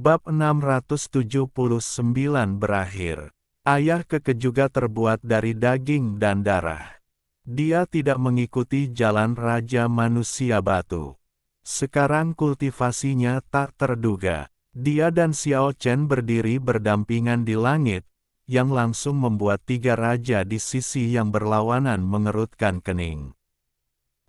Bab 679 berakhir. Ayah Keke juga terbuat dari daging dan darah. Dia tidak mengikuti jalan Raja Manusia Batu. Sekarang kultivasinya tak terduga. Dia dan Xiao Chen berdiri berdampingan di langit, yang langsung membuat tiga raja di sisi yang berlawanan mengerutkan kening.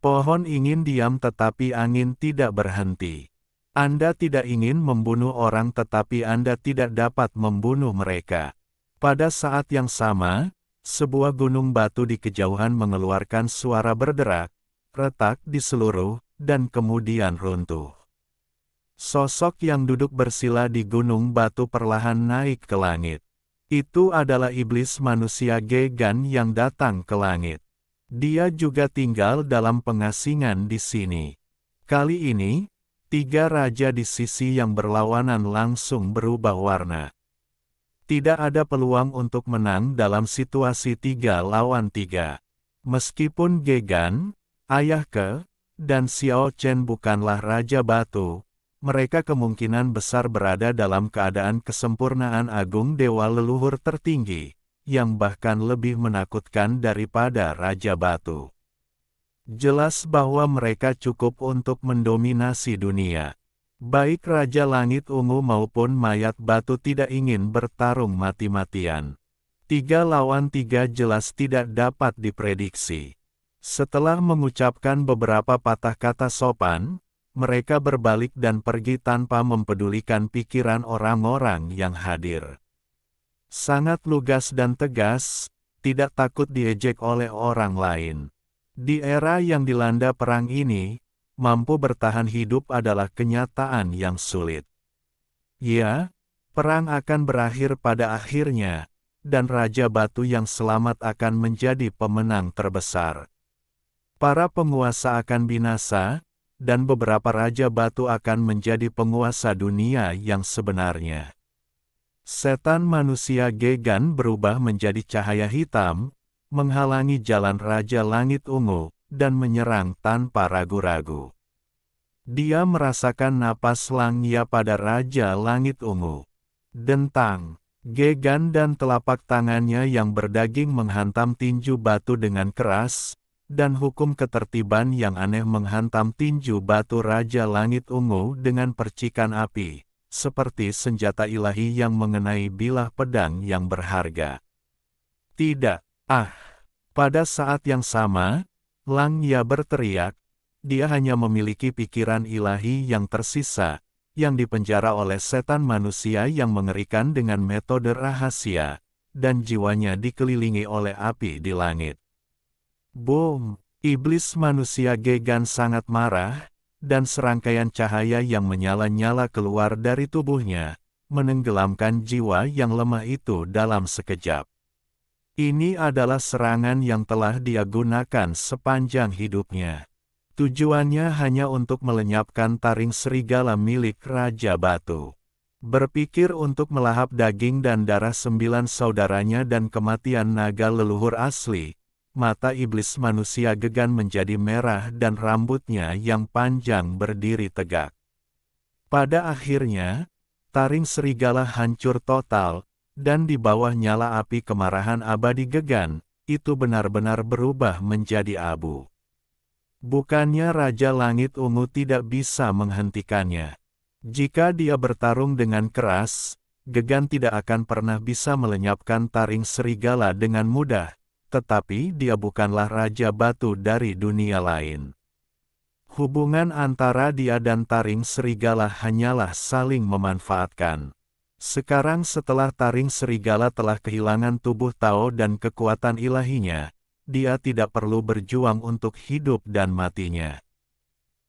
Pohon ingin diam tetapi angin tidak berhenti. Anda tidak ingin membunuh orang tetapi Anda tidak dapat membunuh mereka. Pada saat yang sama, sebuah gunung batu di kejauhan mengeluarkan suara berderak, retak di seluruh, dan kemudian runtuh. Sosok yang duduk bersila di gunung batu perlahan naik ke langit. Itu adalah iblis manusia Gegan yang datang ke langit. Dia juga tinggal dalam pengasingan di sini. Kali ini, tiga raja di sisi yang berlawanan langsung berubah warna. Tidak ada peluang untuk menang dalam situasi 3 lawan 3. Meskipun Gegan, Ayah Ke, dan Xiao Chen bukanlah Raja Batu, mereka kemungkinan besar berada dalam keadaan kesempurnaan agung Dewa Leluhur tertinggi, yang bahkan lebih menakutkan daripada Raja Batu. Jelas bahwa mereka cukup untuk mendominasi dunia. Baik Raja Langit Ungu maupun Mayat Batu tidak ingin bertarung mati-matian. 3 lawan 3 jelas tidak dapat diprediksi. Setelah mengucapkan beberapa patah kata sopan, mereka berbalik dan pergi tanpa mempedulikan pikiran orang-orang yang hadir. Sangat lugas dan tegas, tidak takut diejek oleh orang lain. Di era yang dilanda perang ini, mampu bertahan hidup adalah kenyataan yang sulit. Ya, perang akan berakhir pada akhirnya, dan Raja Batu yang selamat akan menjadi pemenang terbesar. Para penguasa akan binasa, dan beberapa Raja Batu akan menjadi penguasa dunia yang sebenarnya. Setan manusia Gegan berubah menjadi cahaya hitam, menghalangi jalan Raja Langit Ungu, dan menyerang tanpa ragu-ragu. Dia merasakan napas Langya pada Raja Langit Ungu. Dentang, Gegan dan telapak tangannya yang berdaging menghantam tinju batu dengan keras, dan hukum ketertiban yang aneh menghantam tinju batu Raja Langit Ungu dengan percikan api, seperti senjata ilahi yang mengenai bilah pedang yang berharga. Tidak. Pada saat yang sama, Langya berteriak, dia hanya memiliki pikiran ilahi yang tersisa, yang dipenjara oleh setan manusia yang mengerikan dengan metode rahasia, dan jiwanya dikelilingi oleh api di langit. Boom! Iblis manusia Gegan sangat marah, dan serangkaian cahaya yang menyala-nyala keluar dari tubuhnya, menenggelamkan jiwa yang lemah itu dalam sekejap. Ini adalah serangan yang telah dia gunakan sepanjang hidupnya. Tujuannya hanya untuk melenyapkan taring serigala milik Raja Batu. Berpikir untuk melahap daging dan darah 9 saudaranya dan kematian naga leluhur asli, mata iblis manusia Gegan menjadi merah dan rambutnya yang panjang berdiri tegak. Pada akhirnya, taring serigala hancur total, dan di bawah nyala api kemarahan abadi Gegan, itu benar-benar berubah menjadi abu. Bukannya Raja Langit Ungu tidak bisa menghentikannya. Jika dia bertarung dengan keras, Gegan tidak akan pernah bisa melenyapkan taring serigala dengan mudah, tetapi dia bukanlah Raja Batu dari dunia lain. Hubungan antara dia dan taring serigala hanyalah saling memanfaatkan. Sekarang setelah taring serigala telah kehilangan tubuh Tao dan kekuatan ilahinya, dia tidak perlu berjuang untuk hidup dan matinya.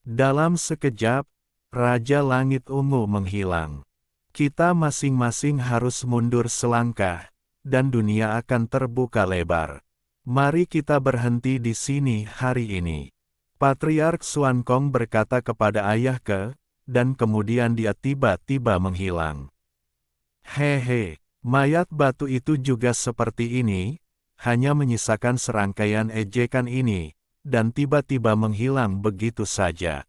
Dalam sekejap, Raja Langit Ungu menghilang. Kita masing-masing harus mundur selangkah, dan dunia akan terbuka lebar. Mari kita berhenti di sini hari ini. Patriark Xuan Kong berkata kepada Ayah Ke, dan kemudian dia tiba-tiba menghilang. Hehe, mayat batu itu juga seperti ini, hanya menyisakan serangkaian ejekan ini, dan tiba-tiba menghilang begitu saja.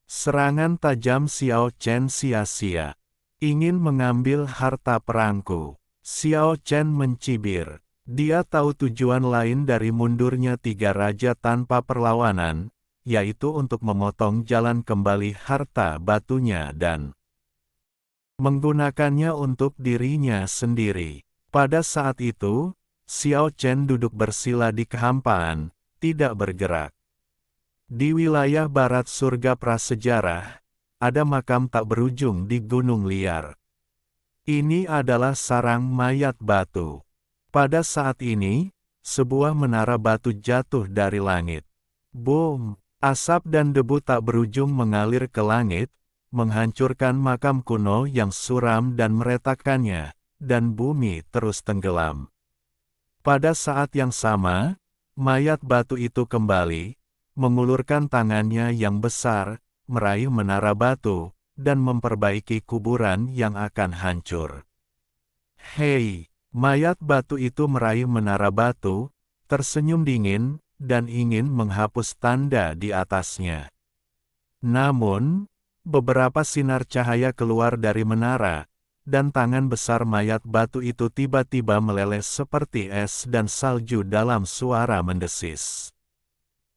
Serangan tajam Xiao Chen sia-sia. ingin mengambil harta perangku. Xiao Chen mencibir. Dia tahu tujuan lain dari mundurnya 3 raja tanpa perlawanan, yaitu untuk memotong jalan kembali harta batunya dan menggunakannya untuk dirinya sendiri. Pada saat itu, Xiao Chen duduk bersila di kehampaan, tidak bergerak. Di wilayah barat surga prasejarah, ada makam tak berujung di gunung liar. Ini adalah sarang mayat batu. Pada saat ini, sebuah menara batu jatuh dari langit. Boom! Asap dan debu tak berujung mengalir ke langit, menghancurkan makam kuno yang suram dan meretakannya, dan bumi terus tenggelam. Pada saat yang sama, mayat batu itu kembali, mengulurkan tangannya yang besar, meraih menara batu, dan memperbaiki kuburan yang akan hancur. Hei! Mayat batu itu meraih menara batu, tersenyum dingin, dan ingin menghapus tanda di atasnya. Namun, beberapa sinar cahaya keluar dari menara, dan tangan besar mayat batu itu tiba-tiba meleleh seperti es dan salju dalam suara mendesis.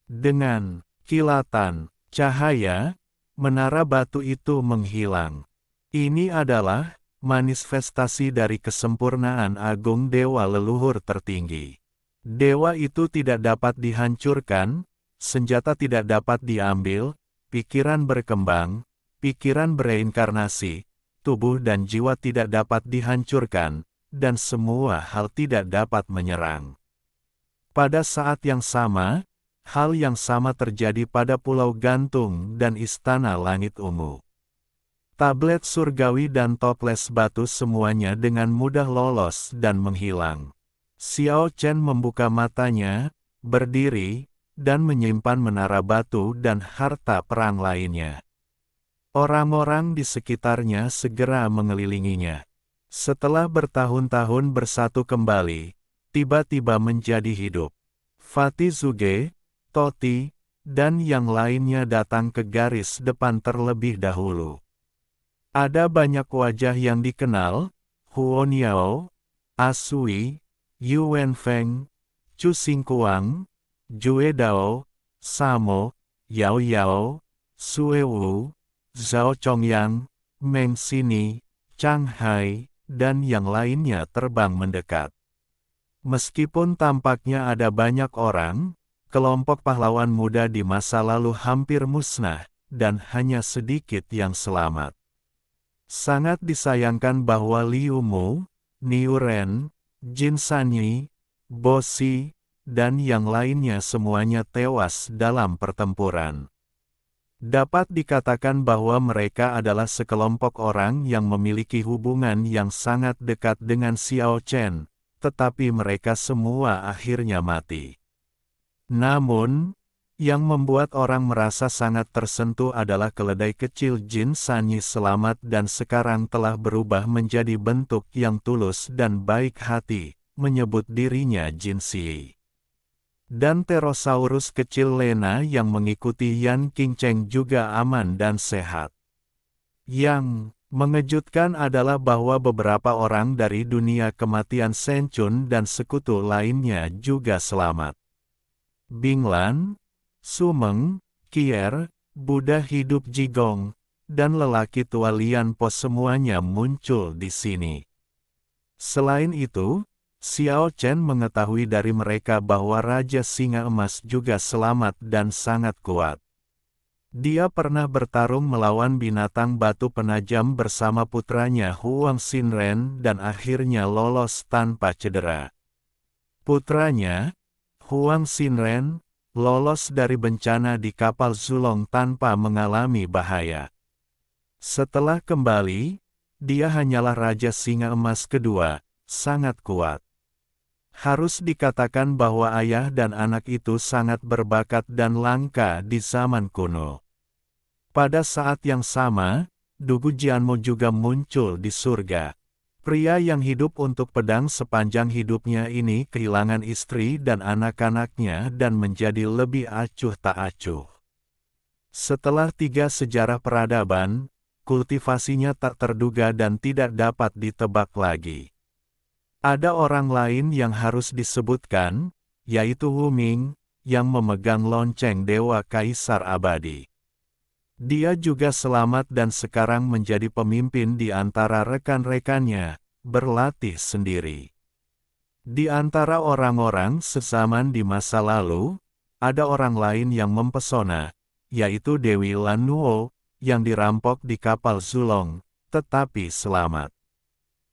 Dengan kilatan cahaya, menara batu itu menghilang. Ini adalah manifestasi dari kesempurnaan agung dewa leluhur tertinggi. Dewa itu tidak dapat dihancurkan, senjata tidak dapat diambil, pikiran berkembang, pikiran bereinkarnasi, tubuh dan jiwa tidak dapat dihancurkan, dan semua hal tidak dapat menyerang. Pada saat yang sama, hal yang sama terjadi pada Pulau Gantung dan Istana Langit Ungu. Tablet surgawi dan toples batu semuanya dengan mudah lolos dan menghilang. Xiao Chen membuka matanya, berdiri, dan menyimpan menara batu dan harta perang lainnya. Orang-orang di sekitarnya segera mengelilinginya. Setelah bertahun-tahun bersatu kembali, tiba-tiba menjadi hidup. Fatih Zuge, Toti, dan yang lainnya datang ke garis depan terlebih dahulu. Ada banyak wajah yang dikenal, Huo Niao, Asui, Yu Wenfeng, Chu Xingguang, Jue Dao, Samo, Yao Yao, Sue Wu, Zhao Chongyang, Meng Xini, Chang Hai, dan yang lainnya terbang mendekat. Meskipun tampaknya ada banyak orang, kelompok pahlawan muda di masa lalu hampir musnah, dan hanya sedikit yang selamat. Sangat disayangkan bahwa Liu Mu, Niu Ren, Jin Sanyi, Bo Si, dan yang lainnya semuanya tewas dalam pertempuran. Dapat dikatakan bahwa mereka adalah sekelompok orang yang memiliki hubungan yang sangat dekat dengan Xiao Chen, tetapi mereka semua akhirnya mati. Namun, yang membuat orang merasa sangat tersentuh adalah keledai kecil Jin Sanyi selamat dan sekarang telah berubah menjadi bentuk yang tulus dan baik hati, menyebut dirinya Jin Si. Dan pterosaurus kecil Lena yang mengikuti Yan Qingcheng juga aman dan sehat. Yang mengejutkan adalah bahwa beberapa orang dari dunia kematian Shen Chun dan sekutu lainnya juga selamat. Binglan, Sumeng, Kier, Buddha hidup Jigong, dan lelaki tua Lian Po semuanya muncul di sini. Selain itu, Xiao Chen mengetahui dari mereka bahwa Raja Singa Emas juga selamat dan sangat kuat. Dia pernah bertarung melawan binatang batu penajam bersama putranya Huang Xinren dan akhirnya lolos tanpa cedera. Putranya, Huang Xinren, lolos dari bencana di kapal Zulong tanpa mengalami bahaya. Setelah kembali, dia hanyalah Raja Singa Emas kedua, sangat kuat. Harus dikatakan bahwa ayah dan anak itu sangat berbakat dan langka di zaman kuno. Pada saat yang sama, Dugu Jianmo juga muncul di surga. Pria yang hidup untuk pedang sepanjang hidupnya ini kehilangan istri dan anak-anaknya dan menjadi lebih acuh tak acuh. Setelah 3 sejarah peradaban, kultivasinya tak terduga dan tidak dapat ditebak lagi. Ada orang lain yang harus disebutkan, yaitu Wu Ming, yang memegang lonceng Dewa Kaisar Abadi. Dia juga selamat dan sekarang menjadi pemimpin di antara rekan-rekannya, berlatih sendiri. Di antara orang-orang sezaman di masa lalu, ada orang lain yang mempesona, yaitu Dewi Lan Nuo, yang dirampok di kapal Zulong, tetapi selamat.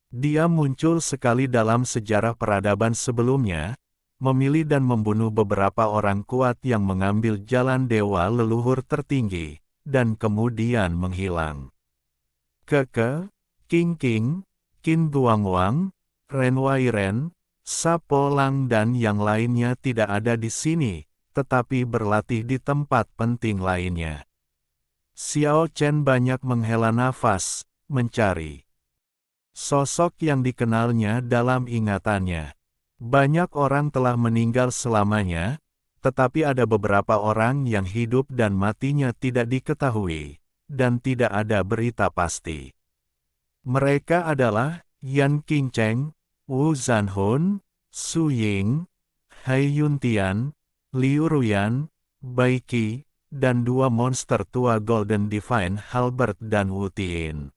Dia muncul sekali dalam sejarah peradaban sebelumnya, memilih dan membunuh beberapa orang kuat yang mengambil jalan dewa leluhur tertinggi, dan kemudian menghilang. Keke, King King, Qin Duangwang, Ren Wairen, Sapo Lang dan yang lainnya tidak ada di sini, tetapi berlatih di tempat penting lainnya. Xiao Chen banyak menghela nafas, mencari sosok yang dikenalnya dalam ingatannya. Banyak orang telah meninggal selamanya, tetapi ada beberapa orang yang hidup dan matinya tidak diketahui, dan tidak ada berita pasti. Mereka adalah Yan Qingcheng, Wu Zanhun, Su Ying, Hai Yuntian, Liu Ruyan, Bai Qi, dan dua monster tua Golden Divine Halberd dan Wu Tian.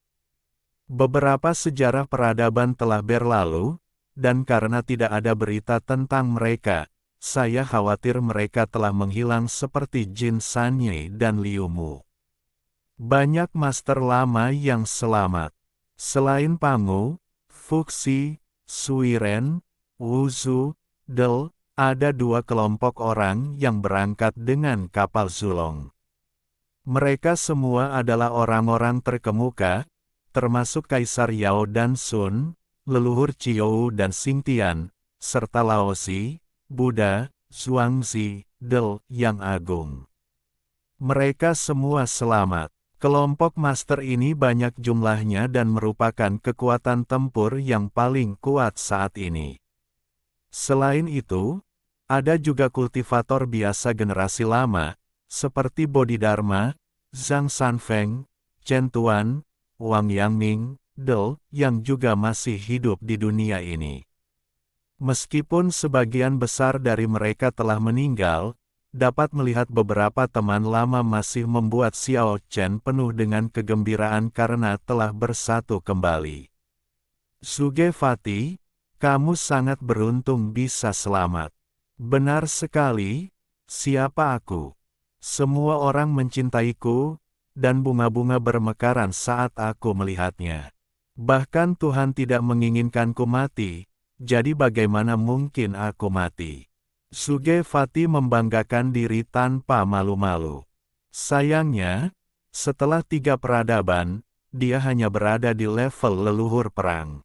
Beberapa sejarah peradaban telah berlalu, dan karena tidak ada berita tentang mereka, saya khawatir mereka telah menghilang seperti Jin Sanyi dan Liu Mu. Banyak master lama yang selamat. Selain Pangu, Fuxi, Suiren, Wuzu, Del, ada dua kelompok orang yang berangkat dengan kapal Zulong. Mereka semua adalah orang-orang terkemuka, termasuk Kaisar Yao dan Sun, leluhur Qiou dan Xingtian, serta Laozi, Buddha, Zhuangzi, Del, yang agung. Mereka semua selamat. Kelompok master ini banyak jumlahnya dan merupakan kekuatan tempur yang paling kuat saat ini. Selain itu, ada juga kultivator biasa generasi lama, seperti Bodhidharma, Zhang Sanfeng, Chen Tuan, Wang Yangming, Del, yang juga masih hidup di dunia ini. Meskipun sebagian besar dari mereka telah meninggal, dapat melihat beberapa teman lama masih membuat Xiao Chen penuh dengan kegembiraan karena telah bersatu kembali. Sugewati, kamu sangat beruntung bisa selamat. Benar sekali, siapa aku? Semua orang mencintaiku, dan bunga-bunga bermekaran saat aku melihatnya. Bahkan Tuhan tidak menginginkanku mati, jadi bagaimana mungkin aku mati? Sugewati membanggakan diri tanpa malu-malu. Sayangnya, setelah 3 peradaban, dia hanya berada di level leluhur perang.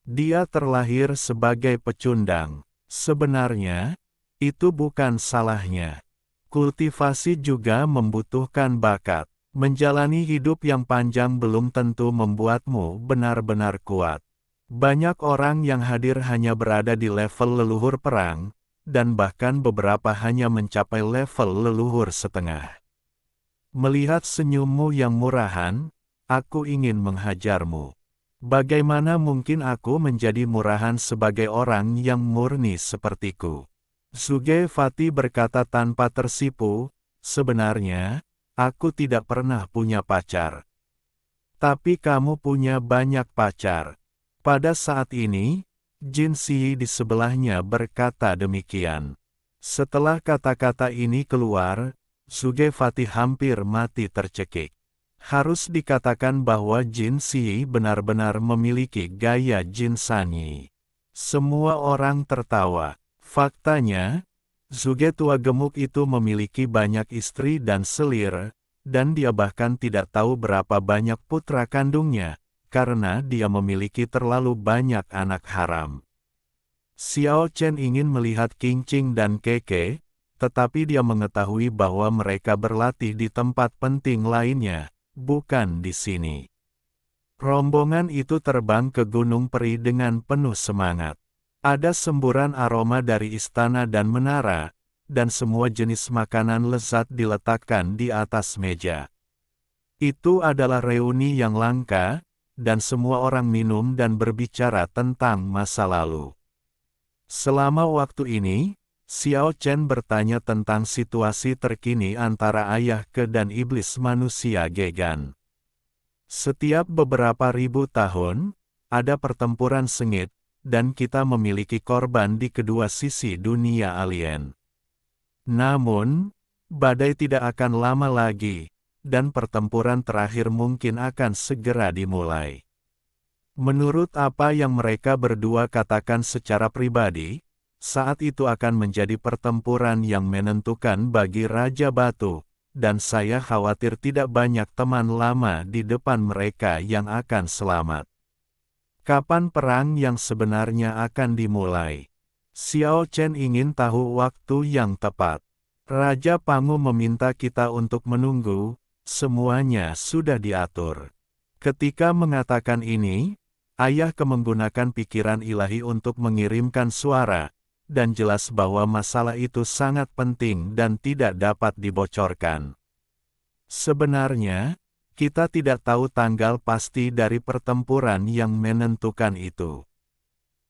Dia terlahir sebagai pecundang. Sebenarnya, itu bukan salahnya. Kultivasi juga membutuhkan bakat. Menjalani hidup yang panjang belum tentu membuatmu benar-benar kuat. Banyak orang yang hadir hanya berada di level leluhur perang, dan bahkan beberapa hanya mencapai level leluhur setengah. Melihat senyummu yang murahan, aku ingin menghajarmu. Bagaimana mungkin aku menjadi murahan sebagai orang yang murni sepertiku? Sugewati berkata tanpa tersipu, sebenarnya, aku tidak pernah punya pacar. Tapi kamu punya banyak pacar. Pada saat ini, Jin Xi di sebelahnya berkata demikian. Setelah kata-kata ini keluar, Sugewati hampir mati tercekik. Harus dikatakan bahwa Jin Xi benar-benar memiliki gaya Jin Sanyi. Semua orang tertawa. Faktanya, Zuge tua gemuk itu memiliki banyak istri dan selir, dan dia bahkan tidak tahu berapa banyak putra kandungnya, karena dia memiliki terlalu banyak anak haram. Xiao Chen ingin melihat Qingqing dan Keke, tetapi dia mengetahui bahwa mereka berlatih di tempat penting lainnya, bukan di sini. Rombongan itu terbang ke Gunung Peri dengan penuh semangat. Ada semburan aroma dari istana dan menara, dan semua jenis makanan lezat diletakkan di atas meja. Itu adalah reuni yang langka, dan semua orang minum dan berbicara tentang masa lalu. Selama waktu ini, Xiao Chen bertanya tentang situasi terkini antara Ayah Ke dan iblis manusia Gegan. Setiap beberapa ribu tahun, ada pertempuran sengit, dan kita memiliki korban di kedua sisi dunia alien. Namun, badai tidak akan lama lagi, dan pertempuran terakhir mungkin akan segera dimulai. Menurut apa yang mereka berdua katakan secara pribadi, saat itu akan menjadi pertempuran yang menentukan bagi Raja Batu, dan saya khawatir tidak banyak teman lama di depan mereka yang akan selamat. Kapan perang yang sebenarnya akan dimulai? Xiao Chen ingin tahu waktu yang tepat. Raja Pangu meminta kita untuk menunggu, semuanya sudah diatur. Ketika mengatakan ini, Ayah Ke menggunakan pikiran ilahi untuk mengirimkan suara, dan jelas bahwa masalah itu sangat penting dan tidak dapat dibocorkan. Sebenarnya, kita tidak tahu tanggal pasti dari pertempuran yang menentukan itu.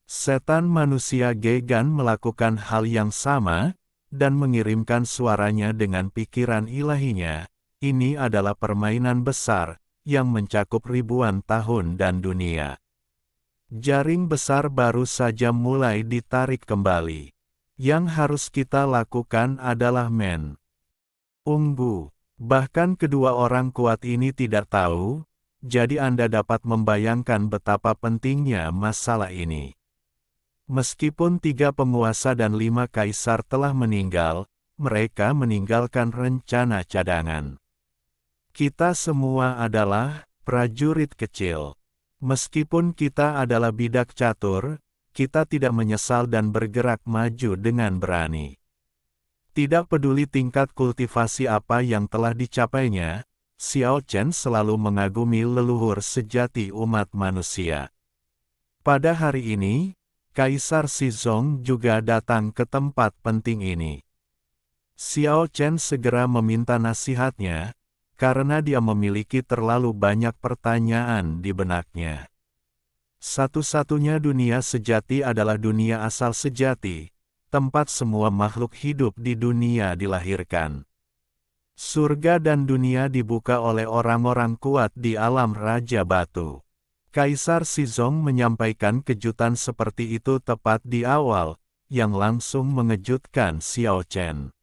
Setan manusia Gegan melakukan hal yang sama, dan mengirimkan suaranya dengan pikiran ilahinya. Ini adalah permainan besar, yang mencakup ribuan tahun dan dunia. Jaring besar baru saja mulai ditarik kembali. Yang harus kita lakukan adalah menunggu. Bahkan kedua orang kuat ini tidak tahu, jadi Anda dapat membayangkan betapa pentingnya masalah ini. Meskipun 3 penguasa dan 5 kaisar telah meninggal, mereka meninggalkan rencana cadangan. Kita semua adalah prajurit kecil. Meskipun kita adalah bidak catur, kita tidak menyesal dan bergerak maju dengan berani. Tidak peduli tingkat kultivasi apa yang telah dicapainya, Xiao Chen selalu mengagumi leluhur sejati umat manusia. Pada hari ini, Kaisar Shizong juga datang ke tempat penting ini. Xiao Chen segera meminta nasihatnya, karena dia memiliki terlalu banyak pertanyaan di benaknya. Satu-satunya dunia sejati adalah dunia asal sejati, tempat semua makhluk hidup di dunia dilahirkan. Surga dan dunia dibuka oleh orang-orang kuat di alam Raja Batu. Kaisar Shizong menyampaikan kejutan seperti itu tepat di awal, yang langsung mengejutkan Xiao Chen.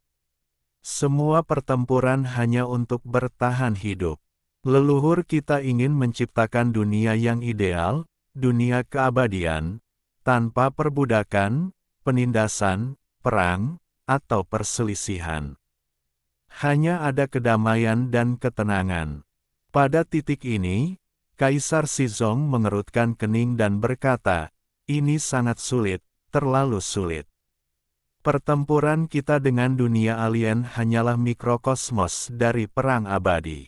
Semua pertempuran hanya untuk bertahan hidup. Leluhur kita ingin menciptakan dunia yang ideal, dunia keabadian, tanpa perbudakan, penindasan, perang, atau perselisihan. Hanya ada kedamaian dan ketenangan. Pada titik ini, Kaisar Shizong mengerutkan kening dan berkata, "Ini sangat sulit, terlalu sulit. Pertempuran kita dengan dunia alien hanyalah mikrokosmos dari perang abadi.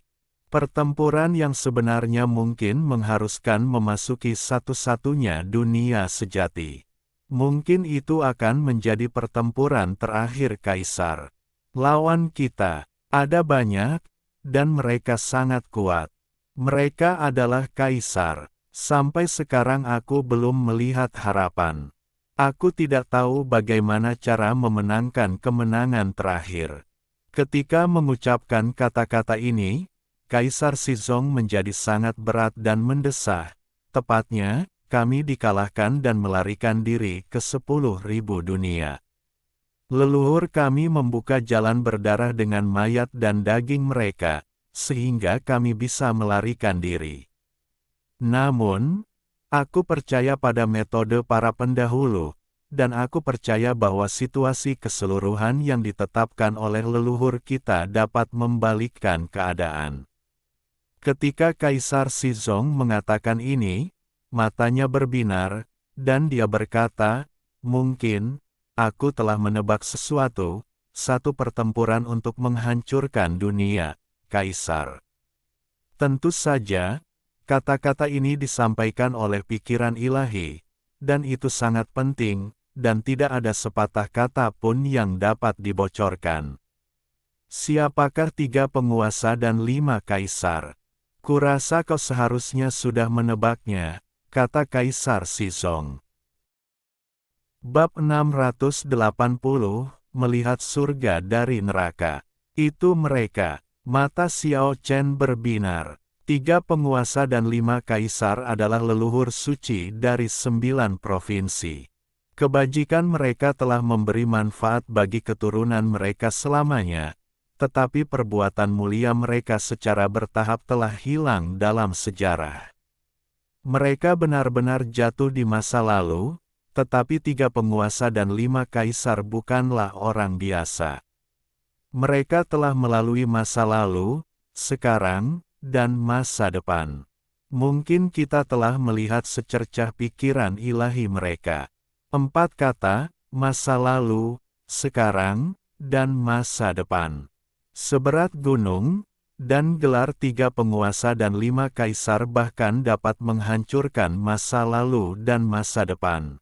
Pertempuran yang sebenarnya mungkin mengharuskan memasuki satu-satunya dunia sejati. Mungkin itu akan menjadi pertempuran terakhir Kaisar. Lawan kita ada banyak, dan mereka sangat kuat. Mereka adalah Kaisar. Sampai sekarang aku belum melihat harapan. Aku tidak tahu bagaimana cara memenangkan kemenangan terakhir." Ketika mengucapkan kata-kata ini, Kaisar Shizong menjadi sangat berat dan mendesah. Tepatnya, kami dikalahkan dan melarikan diri ke 10.000 dunia. Leluhur kami membuka jalan berdarah dengan mayat dan daging mereka, sehingga kami bisa melarikan diri. Namun, aku percaya pada metode para pendahulu, dan aku percaya bahwa situasi keseluruhan yang ditetapkan oleh leluhur kita dapat membalikkan keadaan. Ketika Kaisar Shizong mengatakan ini, matanya berbinar, dan dia berkata, "Mungkin, aku telah menebak sesuatu, satu pertempuran untuk menghancurkan dunia, Kaisar." Tentu saja, kata-kata ini disampaikan oleh pikiran ilahi, dan itu sangat penting, dan tidak ada sepatah kata pun yang dapat dibocorkan. Siapakah 3 penguasa dan 5 kaisar? Kurasa kau seharusnya sudah menebaknya, kata Kaisar Shizong. Bab 680, Melihat Surga dari Neraka. Itu mereka. Mata Xiao Chen berbinar. 3 penguasa dan 5 kaisar adalah leluhur suci dari 9 provinsi. Kebajikan mereka telah memberi manfaat bagi keturunan mereka selamanya, tetapi perbuatan mulia mereka secara bertahap telah hilang dalam sejarah. Mereka benar-benar jatuh di masa lalu, tetapi 3 penguasa dan 5 kaisar bukanlah orang biasa. Mereka telah melalui masa lalu, sekarang, dan masa depan. Mungkin kita telah melihat secercah pikiran ilahi mereka. 4 kata, masa lalu, sekarang, dan masa depan. Seberat gunung, dan gelar 3 penguasa dan 5 kaisar bahkan dapat menghancurkan masa lalu dan masa depan.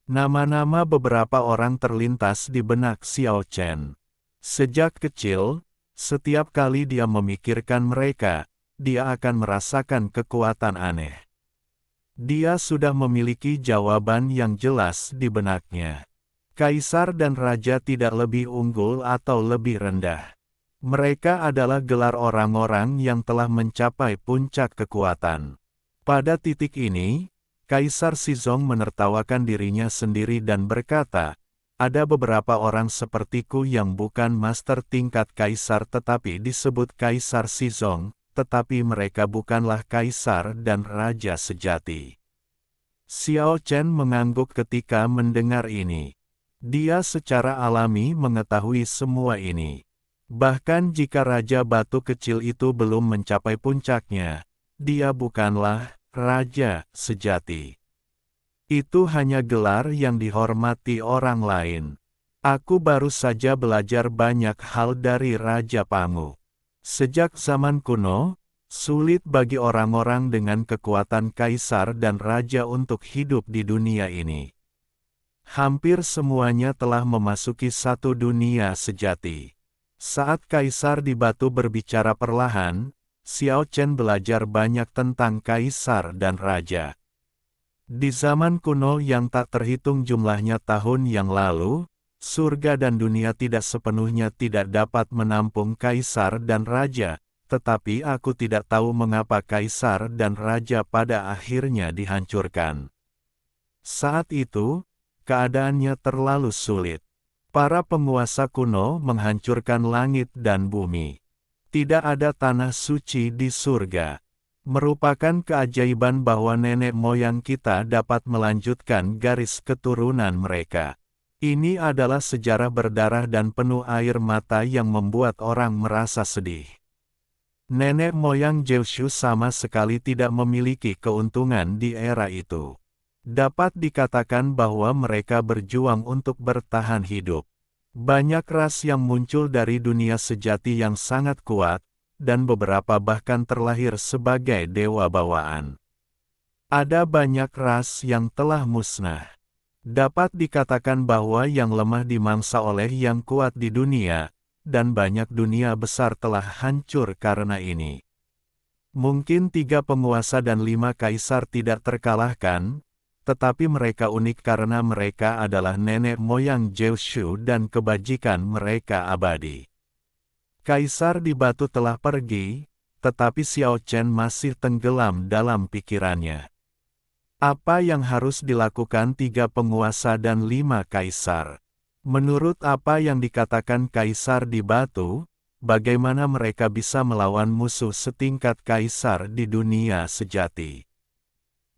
Nama-nama beberapa orang terlintas di benak Xiao Chen. Sejak kecil, setiap kali dia memikirkan mereka, dia akan merasakan kekuatan aneh. Dia sudah memiliki jawaban yang jelas di benaknya. Kaisar dan raja tidak lebih unggul atau lebih rendah. Mereka adalah gelar orang-orang yang telah mencapai puncak kekuatan. Pada titik ini, Kaisar Shizong menertawakan dirinya sendiri dan berkata, ada beberapa orang sepertiku yang bukan master tingkat kaisar tetapi disebut Kaisar Shizong, tetapi mereka bukanlah kaisar dan raja sejati. Xiao Chen mengangguk ketika mendengar ini. Dia secara alami mengetahui semua ini. Bahkan jika Raja Batu Kecil itu belum mencapai puncaknya, dia bukanlah raja sejati. Itu hanya gelar yang dihormati orang lain. Aku baru saja belajar banyak hal dari Raja Pangu. Sejak zaman kuno, sulit bagi orang-orang dengan kekuatan kaisar dan raja untuk hidup di dunia ini. Hampir semuanya telah memasuki satu dunia sejati. Saat Kaisar di Batu berbicara perlahan, Xiao Chen belajar banyak tentang kaisar dan raja. Di zaman kuno yang tak terhitung jumlahnya tahun yang lalu, surga dan dunia tidak sepenuhnya tidak dapat menampung kaisar dan raja, tetapi aku tidak tahu mengapa kaisar dan raja pada akhirnya dihancurkan. Saat itu, keadaannya terlalu sulit. Para penguasa kuno menghancurkan langit dan bumi. Tidak ada tanah suci di surga. Merupakan keajaiban bahwa nenek moyang kita dapat melanjutkan garis keturunan mereka. Ini adalah sejarah berdarah dan penuh air mata yang membuat orang merasa sedih. Nenek moyang Zhou sama sekali tidak memiliki keuntungan di era itu. Dapat dikatakan bahwa mereka berjuang untuk bertahan hidup. Banyak ras yang muncul dari dunia sejati yang sangat kuat, dan beberapa bahkan terlahir sebagai dewa bawaan. Ada banyak ras yang telah musnah. Dapat dikatakan bahwa yang lemah dimangsa oleh yang kuat di dunia, dan banyak dunia besar telah hancur karena ini. Mungkin 3 penguasa dan 5 kaisar tidak terkalahkan, tetapi mereka unik karena mereka adalah nenek moyang Zhou dan kebajikan mereka abadi. Kaisar di Batu telah pergi, tetapi Xiao Chen masih tenggelam dalam pikirannya. Apa yang harus dilakukan 3 penguasa dan 5 kaisar? Menurut apa yang dikatakan Kaisar di Batu, bagaimana mereka bisa melawan musuh setingkat kaisar di dunia sejati?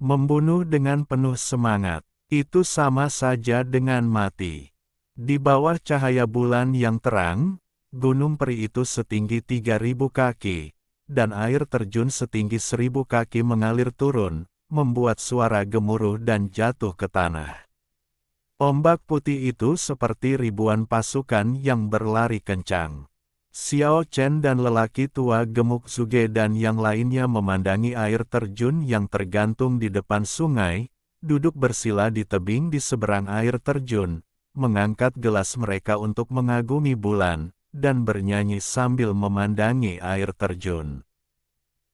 Membunuh dengan penuh semangat, itu sama saja dengan mati. Di bawah cahaya bulan yang terang, gunung peri itu setinggi 3.000 kaki, dan air terjun setinggi 1.000 kaki mengalir turun, membuat suara gemuruh dan jatuh ke tanah. Ombak putih itu seperti ribuan pasukan yang berlari kencang. Xiao Chen dan lelaki tua gemuk Zuge dan yang lainnya memandangi air terjun yang tergantung di depan sungai, duduk bersila di tebing di seberang air terjun, mengangkat gelas mereka untuk mengagumi bulan, dan bernyanyi sambil memandangi air terjun.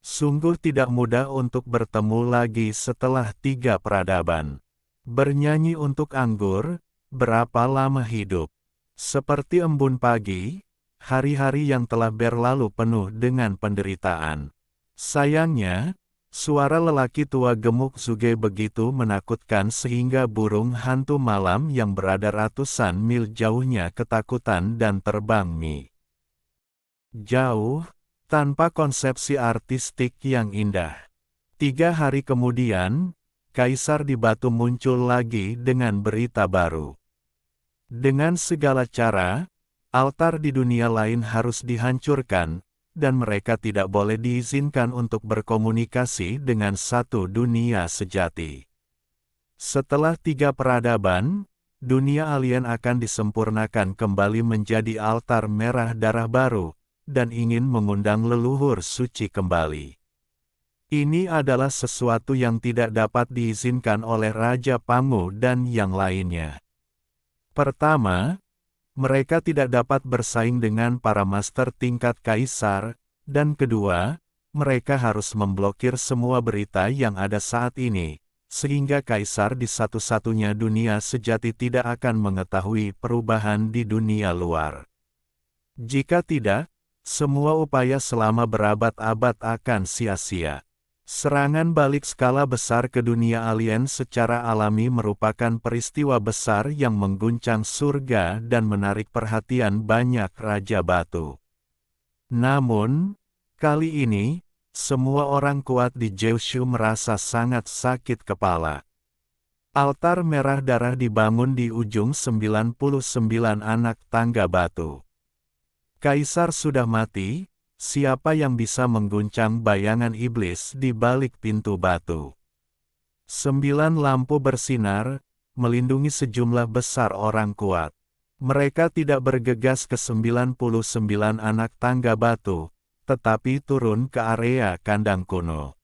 Sungguh tidak mudah untuk bertemu lagi setelah 3 peradaban. Bernyanyi untuk anggur, berapa lama hidup. Seperti embun pagi, hari-hari yang telah berlalu penuh dengan penderitaan. Sayangnya, suara lelaki tua gemuk Zuge begitu menakutkan sehingga burung hantu malam yang berada ratusan mil jauhnya ketakutan dan terbang jauh, tanpa konsepsi artistik yang indah. 3 hari kemudian, Kaisar di Batu muncul lagi dengan berita baru. Dengan segala cara, altar di dunia lain harus dihancurkan, dan mereka tidak boleh diizinkan untuk berkomunikasi dengan satu dunia sejati. Setelah 3 peradaban, dunia alien akan disempurnakan kembali menjadi altar merah darah baru, dan ingin mengundang leluhur suci kembali. Ini adalah sesuatu yang tidak dapat diizinkan oleh Raja Pangu dan yang lainnya. Pertama, mereka tidak dapat bersaing dengan para master tingkat kaisar, dan kedua, mereka harus memblokir semua berita yang ada saat ini, sehingga kaisar di satu-satunya dunia sejati tidak akan mengetahui perubahan di dunia luar. Jika tidak, semua upaya selama berabad-abad akan sia-sia. Serangan balik skala besar ke dunia alien secara alami merupakan peristiwa besar yang mengguncang surga dan menarik perhatian banyak Raja Batu. Namun, kali ini, semua orang kuat di Jeoshu merasa sangat sakit kepala. Altar merah darah dibangun di ujung 99 anak tangga batu. Kaisar sudah mati. Siapa yang bisa mengguncang bayangan iblis di balik pintu batu? 9 lampu bersinar, melindungi sejumlah besar orang kuat. Mereka tidak bergegas ke 99 anak tangga batu, tetapi turun ke area kandang kuno.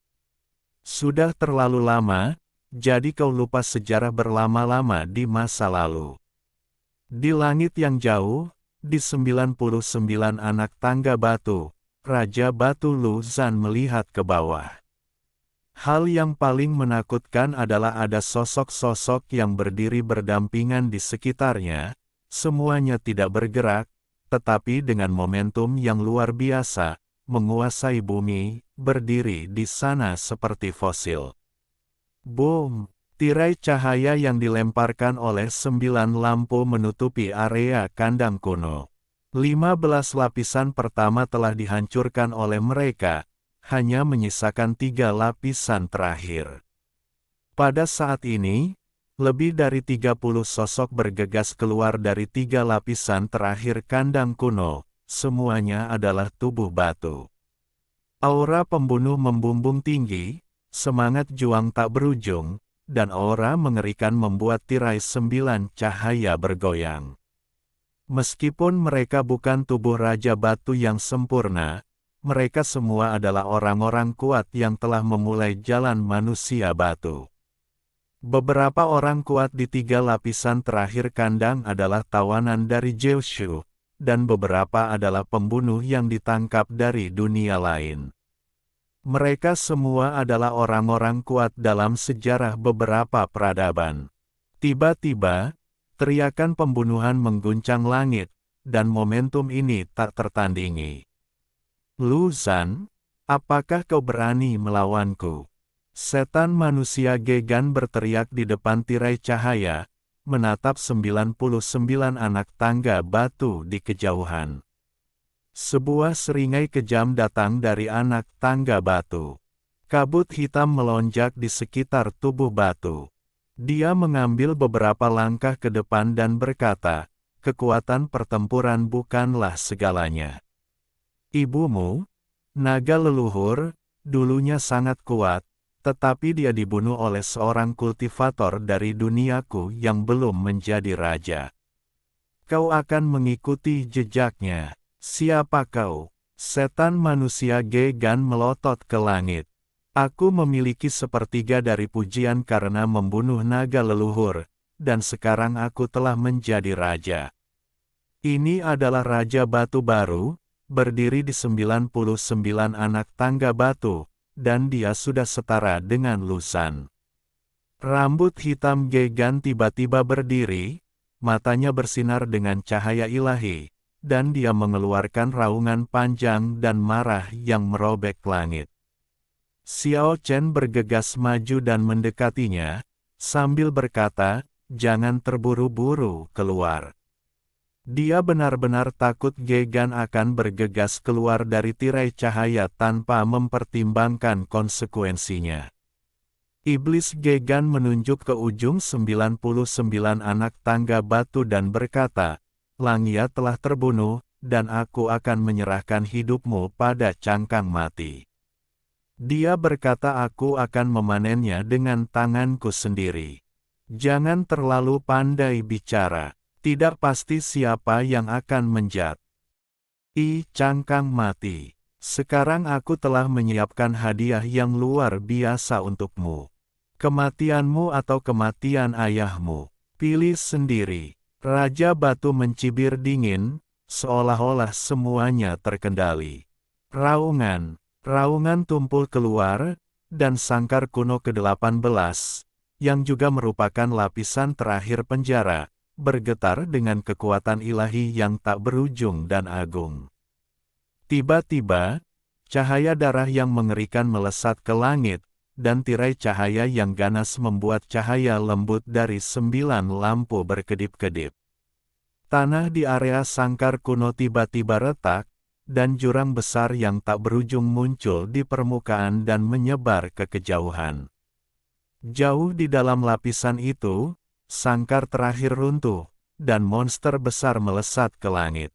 Sudah terlalu lama, jadi kau lupa sejarah berlama-lama di masa lalu. Di langit yang jauh, di 99 anak tangga batu, Raja Batu Luzan melihat ke bawah. Hal yang paling menakutkan adalah ada sosok-sosok yang berdiri berdampingan di sekitarnya, semuanya tidak bergerak, tetapi dengan momentum yang luar biasa, menguasai bumi, berdiri di sana seperti fosil. Boom! Tirai cahaya yang dilemparkan oleh 9 lampu menutupi area kandang kuno. 15 lapisan pertama telah dihancurkan oleh mereka, hanya menyisakan 3 lapisan terakhir. Pada saat ini, lebih dari 30 sosok bergegas keluar dari 3 lapisan terakhir kandang kuno, semuanya adalah tubuh batu. Aura pembunuh membumbung tinggi, semangat juang tak berujung, dan aura mengerikan membuat tirai 9 cahaya bergoyang. Meskipun mereka bukan tubuh Raja Batu yang sempurna, mereka semua adalah orang-orang kuat yang telah memulai jalan manusia batu. Beberapa orang kuat di 3 lapisan terakhir kandang adalah tawanan dari Jeoshu, dan beberapa adalah pembunuh yang ditangkap dari dunia lain. Mereka semua adalah orang-orang kuat dalam sejarah beberapa peradaban. Tiba-tiba, teriakan pembunuhan mengguncang langit, dan momentum ini tak tertandingi. Luzan, apakah kau berani melawanku? Setan manusia Gegan berteriak di depan tirai cahaya, menatap 99 anak tangga batu di kejauhan. Sebuah seringai kejam datang dari anak tangga batu. Kabut hitam melonjak di sekitar tubuh batu. Dia mengambil beberapa langkah ke depan dan berkata, kekuatan pertempuran bukanlah segalanya. Ibumu, naga leluhur, dulunya sangat kuat, tetapi dia dibunuh oleh seorang kultivator dari duniaku yang belum menjadi raja. Kau akan mengikuti jejaknya. Siapa kau? Setan manusia Gegan melotot ke langit. Aku memiliki sepertiga dari pujian karena membunuh naga leluhur, dan sekarang aku telah menjadi raja. Ini adalah Raja Batu baru, berdiri di 99 anak tangga batu, dan dia sudah setara dengan Luzan. Rambut hitam Gegan tiba-tiba berdiri, matanya bersinar dengan cahaya ilahi, dan dia mengeluarkan raungan panjang dan marah yang merobek langit. Xiao Chen bergegas maju dan mendekatinya, sambil berkata, "Jangan terburu-buru keluar." Dia benar-benar takut Gegan akan bergegas keluar dari tirai cahaya tanpa mempertimbangkan konsekuensinya. Iblis Gegan menunjuk ke ujung 99 anak tangga batu dan berkata, "Langia telah terbunuh, dan aku akan menyerahkan hidupmu pada cangkang mati." Dia berkata, "Aku akan memanennya dengan tanganku sendiri." Jangan terlalu pandai bicara. Tidak pasti siapa yang akan menjat. Cangkang mati. Sekarang aku telah menyiapkan hadiah yang luar biasa untukmu. Kematianmu atau kematian ayahmu. Pilih sendiri. Raja Batu mencibir dingin, seolah-olah semuanya terkendali. Raungan tumpul keluar, dan sangkar kuno ke-18, yang juga merupakan lapisan terakhir penjara, bergetar dengan kekuatan ilahi yang tak berujung dan agung. Tiba-tiba, cahaya darah yang mengerikan melesat ke langit, dan tirai cahaya yang ganas membuat cahaya lembut dari 9 lampu berkedip-kedip. Tanah di area sangkar kuno tiba-tiba retak, dan jurang besar yang tak berujung muncul di permukaan dan menyebar ke kejauhan. Jauh di dalam lapisan itu, sangkar terakhir runtuh, dan monster besar melesat ke langit.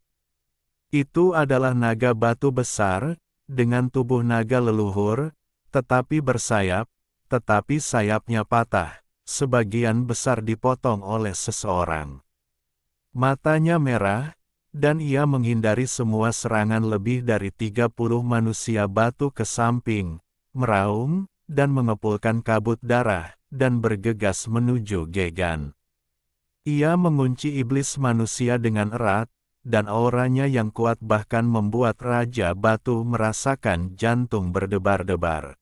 Itu adalah naga batu besar, dengan tubuh naga leluhur, tetapi bersayap, tetapi sayapnya patah, sebagian besar dipotong oleh seseorang. Matanya merah, dan ia menghindari semua serangan lebih dari 30 manusia batu ke samping, meraung, dan mengepulkan kabut darah, dan bergegas menuju Gegan. Ia mengunci iblis manusia dengan erat, dan auranya yang kuat bahkan membuat Raja Batu merasakan jantung berdebar-debar.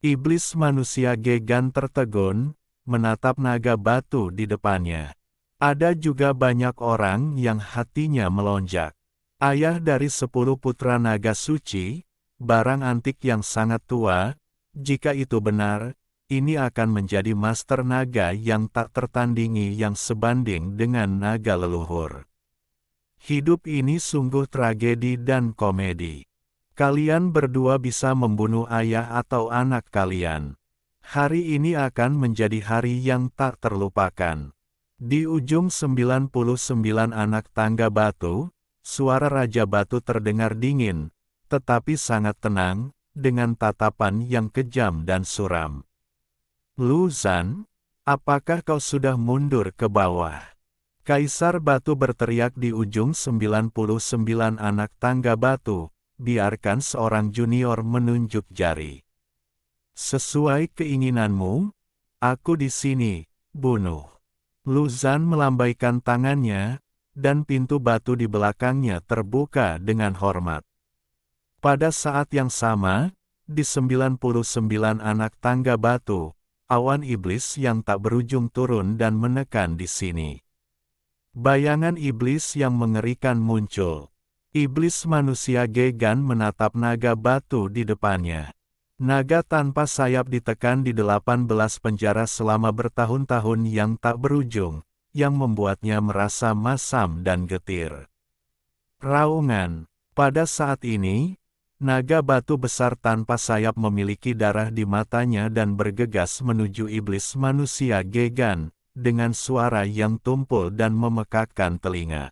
Iblis manusia Gegan tertegun, menatap naga batu di depannya. Ada juga banyak orang yang hatinya melonjak. Ayah dari 10 putra naga suci, barang antik yang sangat tua, jika itu benar, ini akan menjadi master naga yang tak tertandingi yang sebanding dengan naga leluhur. Hidup ini sungguh tragedi dan komedi. Kalian berdua bisa membunuh ayah atau anak kalian. Hari ini akan menjadi hari yang tak terlupakan. Di ujung 99 anak tangga batu, suara Raja Batu terdengar dingin, tetapi sangat tenang, dengan tatapan yang kejam dan suram. "Luzan, apakah kau sudah mundur ke bawah?" Kaisar Batu berteriak di ujung 99 anak tangga batu, biarkan seorang junior menunjuk jari. "Sesuai keinginanmu, aku di sini, bunuh." Luzan melambaikan tangannya, dan pintu batu di belakangnya terbuka dengan hormat. Pada saat yang sama, di 99 anak tangga batu, awan iblis yang tak berujung turun dan menekan di sini. Bayangan iblis yang mengerikan muncul. Iblis manusia Gegan menatap naga batu di depannya. Naga tanpa sayap ditekan di 18 penjara selama bertahun-tahun yang tak berujung, yang membuatnya merasa masam dan getir. Raungan. Pada saat ini, naga batu besar tanpa sayap memiliki darah di matanya dan bergegas menuju iblis manusia Gegan, dengan suara yang tumpul dan memekakkan telinga.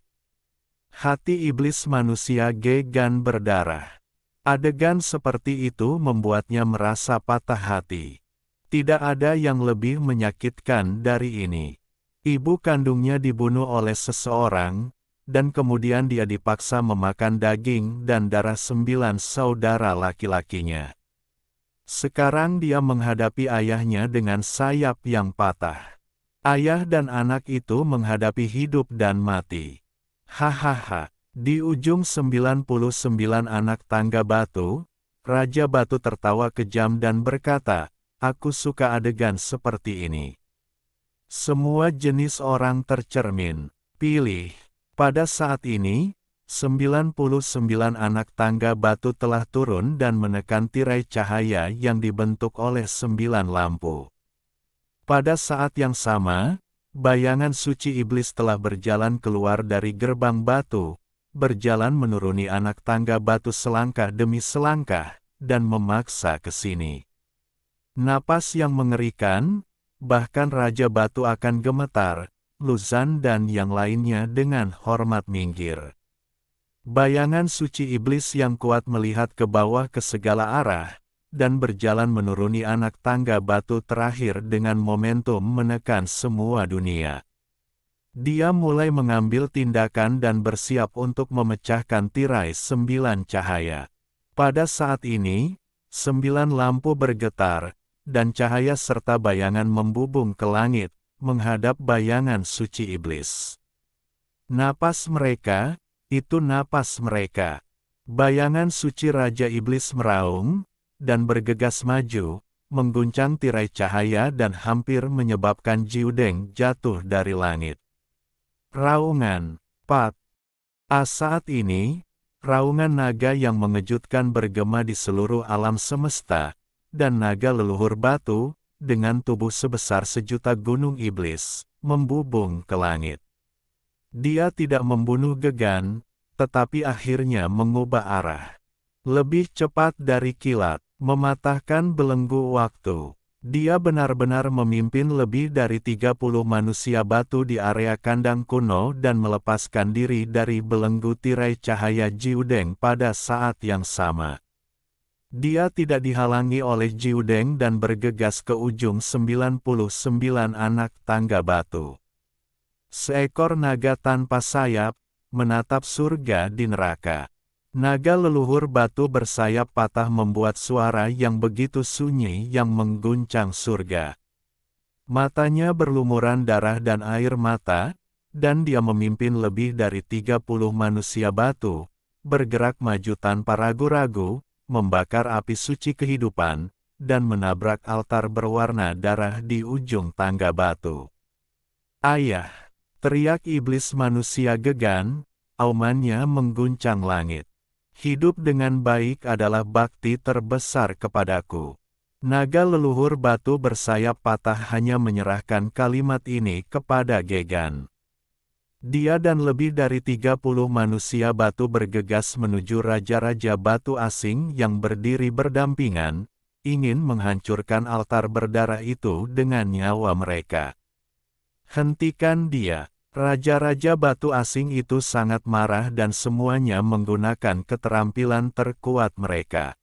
Hati iblis manusia Gegan berdarah. Adegan seperti itu membuatnya merasa patah hati. Tidak ada yang lebih menyakitkan dari ini. Ibu kandungnya dibunuh oleh seseorang, dan kemudian dia dipaksa memakan daging dan darah 9 saudara laki-lakinya. Sekarang dia menghadapi ayahnya dengan sayap yang patah. Ayah dan anak itu menghadapi hidup dan mati. Hahaha. Di ujung 99 anak tangga batu, Raja Batu tertawa kejam dan berkata, "Aku suka adegan seperti ini. Semua jenis orang tercermin. Pilih." Pada saat ini, 99 anak tangga batu telah turun dan menekan tirai cahaya yang dibentuk oleh 9 lampu. Pada saat yang sama, bayangan suci iblis telah berjalan keluar dari gerbang batu, berjalan menuruni anak tangga batu selangkah demi selangkah, dan memaksa ke sini. Napas yang mengerikan, bahkan Raja Batu akan gemetar, Luzan dan yang lainnya dengan hormat minggir. Bayangan suci iblis yang kuat melihat ke bawah ke segala arah, dan berjalan menuruni anak tangga batu terakhir dengan momentum menekan semua dunia. Dia mulai mengambil tindakan dan bersiap untuk memecahkan tirai 9 cahaya. Pada saat ini, 9 lampu bergetar, dan cahaya serta bayangan membubung ke langit, menghadap bayangan suci iblis. Napas mereka, itu napas mereka. Bayangan suci Raja Iblis meraung, dan bergegas maju, mengguncang tirai cahaya dan hampir menyebabkan Jiudeng jatuh dari langit. Raungan, Pat. Saat ini, raungan naga yang mengejutkan bergema di seluruh alam semesta, dan naga leluhur batu, dengan tubuh sebesar sejuta gunung iblis, membubung ke langit. Dia tidak membunuh Gegan, tetapi akhirnya mengubah arah. Lebih cepat dari kilat, mematahkan belenggu waktu. Dia benar-benar memimpin lebih dari 30 manusia batu di area kandang kuno dan melepaskan diri dari belenggu tirai cahaya Jiudeng pada saat yang sama. Dia tidak dihalangi oleh Jiudeng dan bergegas ke ujung 99 anak tangga batu. Seekor naga tanpa sayap, menatap surga di neraka. Naga leluhur batu bersayap patah membuat suara yang begitu sunyi yang mengguncang surga. Matanya berlumuran darah dan air mata, dan dia memimpin lebih dari 30 manusia batu, bergerak maju tanpa ragu-ragu, membakar api suci kehidupan, dan menabrak altar berwarna darah di ujung tangga batu. "Ayah!" teriak iblis manusia Gegan, aumannya mengguncang langit. "Hidup dengan baik adalah bakti terbesar kepadaku." Naga leluhur batu bersayap patah hanya menyerahkan kalimat ini kepada Gegan. Dia dan lebih dari 30 manusia batu bergegas menuju raja-raja batu asing yang berdiri berdampingan, ingin menghancurkan altar berdarah itu dengan nyawa mereka. "Hentikan dia!" Raja-raja batu asing itu sangat marah dan semuanya menggunakan keterampilan terkuat mereka.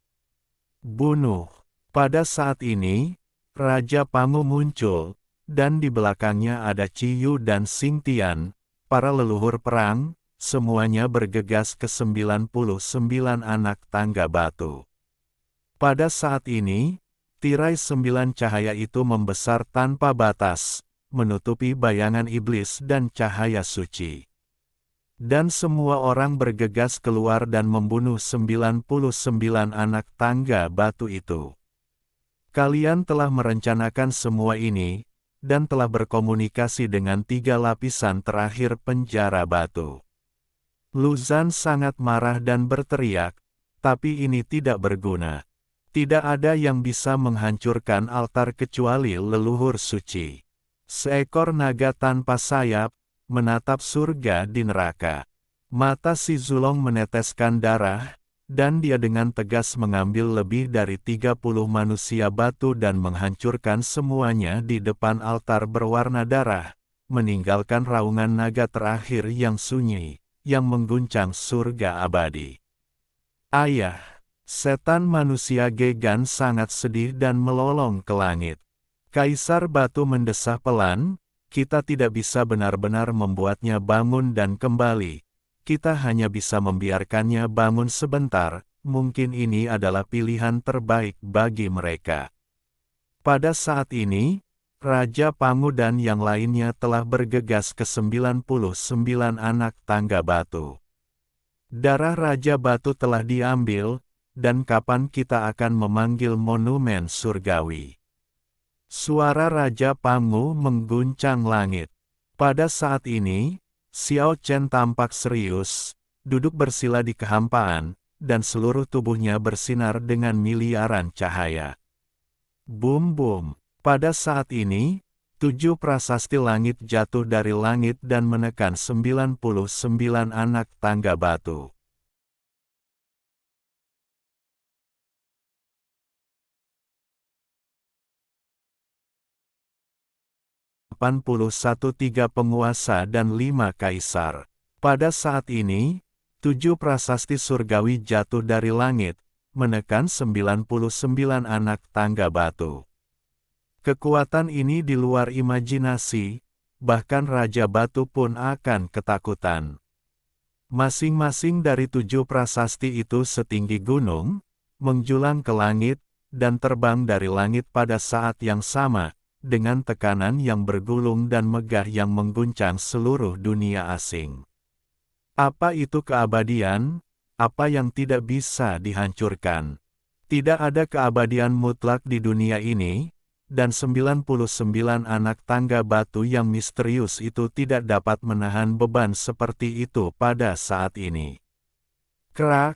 Bunuh. Pada saat ini, Raja Pangu muncul, dan di belakangnya ada Ciyu dan Xingtian, para leluhur perang, semuanya bergegas ke 99 anak tangga batu. Pada saat ini, tirai 9 cahaya itu membesar tanpa batas, menutupi bayangan iblis dan cahaya suci. Dan semua orang bergegas keluar dan membunuh 99 anak tangga batu itu. Kalian telah merencanakan semua ini, dan telah berkomunikasi dengan 3 lapisan terakhir penjara batu. Luzan sangat marah dan berteriak, tapi ini tidak berguna. Tidak ada yang bisa menghancurkan altar kecuali leluhur suci. Seekor naga tanpa sayap, menatap surga di neraka. Mata si Zulong meneteskan darah, dan dia dengan tegas mengambil lebih dari 30 manusia batu dan menghancurkan semuanya di depan altar berwarna darah, meninggalkan raungan naga terakhir yang sunyi, yang mengguncang surga abadi. "Ayah!" Setan manusia Gegan sangat sedih dan melolong ke langit. Kaisar Batu mendesah pelan, "Kita tidak bisa benar-benar membuatnya bangun dan kembali. Kita hanya bisa membiarkannya bangun sebentar, mungkin ini adalah pilihan terbaik bagi mereka." Pada saat ini, Raja Pangu dan yang lainnya telah bergegas ke 99 anak tangga batu. Darah Raja Batu telah diambil, dan kapan kita akan memanggil monumen surgawi. Suara Raja Pangu mengguncang langit. Pada saat ini, Xiao Chen tampak serius, duduk bersila di kehampaan, dan seluruh tubuhnya bersinar dengan miliaran cahaya. Bum-bum. Pada saat ini, 7 prasasti langit jatuh dari langit dan menekan 99 anak tangga batu. 81 penguasa dan 5 kaisar. Pada saat ini, 7 prasasti surgawi jatuh dari langit, menekan 99 anak tangga batu. Kekuatan ini di luar imajinasi, bahkan Raja Batu pun akan ketakutan. Masing-masing dari 7 prasasti itu setinggi gunung, menjulang ke langit, dan terbang dari langit pada saat yang sama, dengan tekanan yang bergulung dan megah yang mengguncang seluruh dunia asing. Apa itu keabadian? Apa yang tidak bisa dihancurkan? Tidak ada keabadian mutlak di dunia ini, dan 99 anak tangga batu yang misterius itu tidak dapat menahan beban seperti itu pada saat ini. Krak,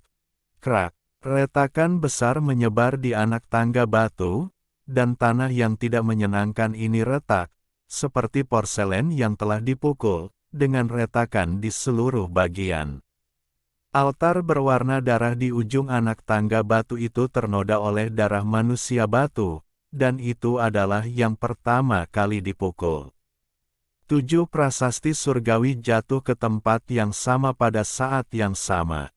krak, retakan besar menyebar di anak tangga batu, dan tanah yang tidak menyenangkan ini retak, seperti porselen yang telah dipukul, dengan retakan di seluruh bagian. Altar berwarna darah di ujung anak tangga batu itu ternoda oleh darah manusia batu, dan itu adalah yang pertama kali dipukul. 7 prasasti surgawi jatuh ke tempat yang sama pada saat yang sama.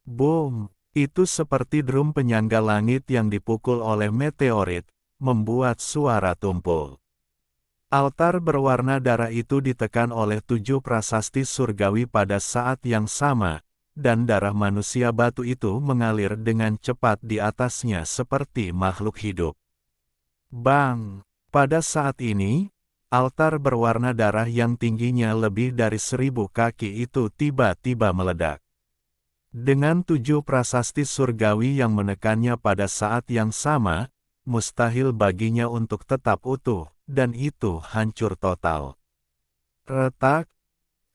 Boom! Itu seperti drum penyangga langit yang dipukul oleh meteorit, membuat suara tumpul. Altar berwarna darah itu ditekan oleh 7 prasasti surgawi pada saat yang sama, dan darah manusia batu itu mengalir dengan cepat di atasnya seperti makhluk hidup. Bang! Pada saat ini, altar berwarna darah yang tingginya lebih dari 1000 kaki itu tiba-tiba meledak. Dengan 7 prasasti surgawi yang menekannya pada saat yang sama, mustahil baginya untuk tetap utuh, dan itu hancur total. Retak,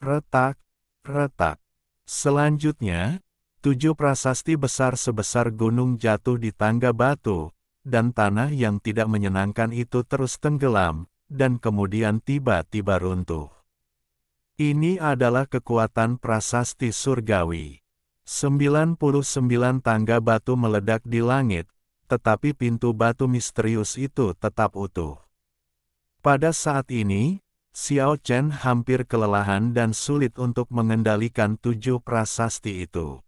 retak, retak. Selanjutnya, 7 prasasti besar sebesar gunung jatuh di tangga batu, dan tanah yang tidak menyenangkan itu terus tenggelam, dan kemudian tiba-tiba runtuh. Ini adalah kekuatan prasasti surgawi. 99 tangga batu meledak di langit, tetapi pintu batu misterius itu tetap utuh. Pada saat ini, Xiao Chen hampir kelelahan dan sulit untuk mengendalikan 7 prasasti itu.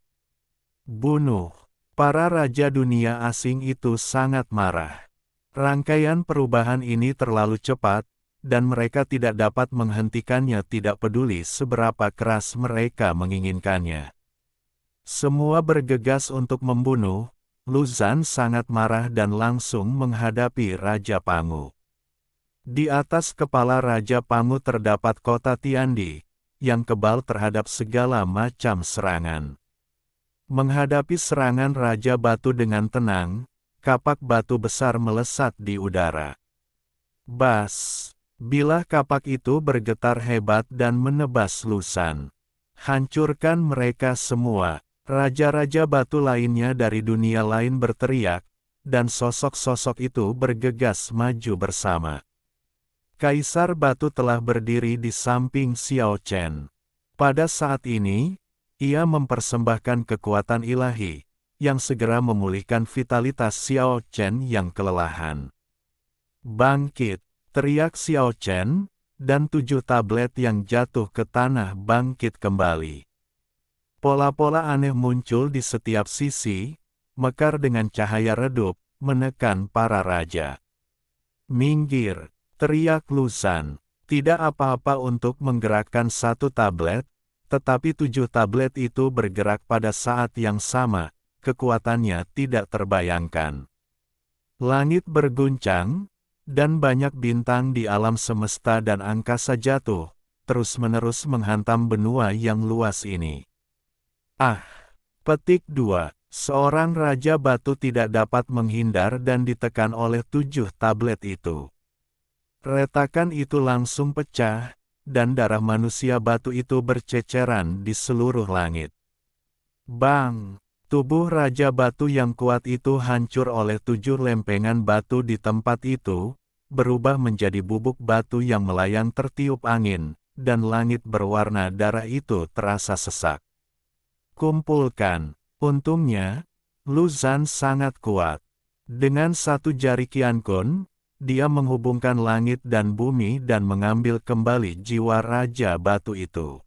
Bunuh! Para raja dunia asing itu sangat marah. Rangkaian perubahan ini terlalu cepat, dan mereka tidak dapat menghentikannya tidak peduli seberapa keras mereka menginginkannya. Semua bergegas untuk membunuh. Lu Zhan sangat marah dan langsung menghadapi Raja Pangu. Di atas kepala Raja Pangu terdapat kota Tiandi, yang kebal terhadap segala macam serangan. Menghadapi serangan Raja Batu dengan tenang, kapak batu besar melesat di udara. Bas! Bilah kapak itu bergetar hebat dan menebas Lu Zhan. Hancurkan mereka semua! Raja-raja batu lainnya dari dunia lain berteriak, dan sosok-sosok itu bergegas maju bersama. Kaisar Batu telah berdiri di samping Xiao Chen. Pada saat ini, ia mempersembahkan kekuatan ilahi, yang segera memulihkan vitalitas Xiao Chen yang kelelahan. Bangkit! Teriak Xiao Chen, dan 7 tablet yang jatuh ke tanah bangkit kembali. Pola-pola aneh muncul di setiap sisi, mekar dengan cahaya redup, menekan para raja. Minggir! Teriak Lu Zhan. Tidak apa-apa untuk menggerakkan 1 tablet, tetapi 7 tablet itu bergerak pada saat yang sama, kekuatannya tidak terbayangkan. Langit berguncang, dan banyak bintang di alam semesta dan angkasa jatuh, terus-menerus menghantam benua yang luas ini. Ah! Petik 2. Seorang Raja Batu tidak dapat menghindar dan ditekan oleh 7 tablet itu. Retakan itu langsung pecah, dan darah manusia batu itu berceceran di seluruh langit. Bang! Tubuh Raja Batu yang kuat itu hancur oleh 7 lempengan batu di tempat itu, berubah menjadi bubuk batu yang melayang tertiup angin, dan langit berwarna darah itu terasa sesak. Kumpulkan. Untungnya, Lu Zhan sangat kuat. Dengan satu jari Qian Kun, dia menghubungkan langit dan bumi dan mengambil kembali jiwa Raja Batu itu.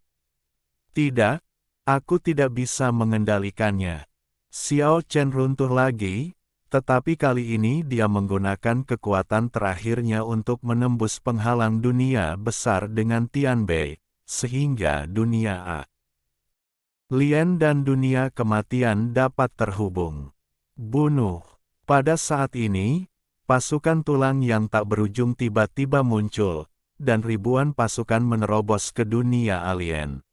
Tidak, aku tidak bisa mengendalikannya. Xiao Chen runtuh lagi, tetapi kali ini dia menggunakan kekuatan terakhirnya untuk menembus penghalang dunia besar dengan Tianbei, sehingga dunia A. Lien dan dunia kematian dapat terhubung. Bunuh. Pada saat ini, pasukan tulang yang tak berujung tiba-tiba muncul, dan ribuan pasukan menerobos ke dunia alien.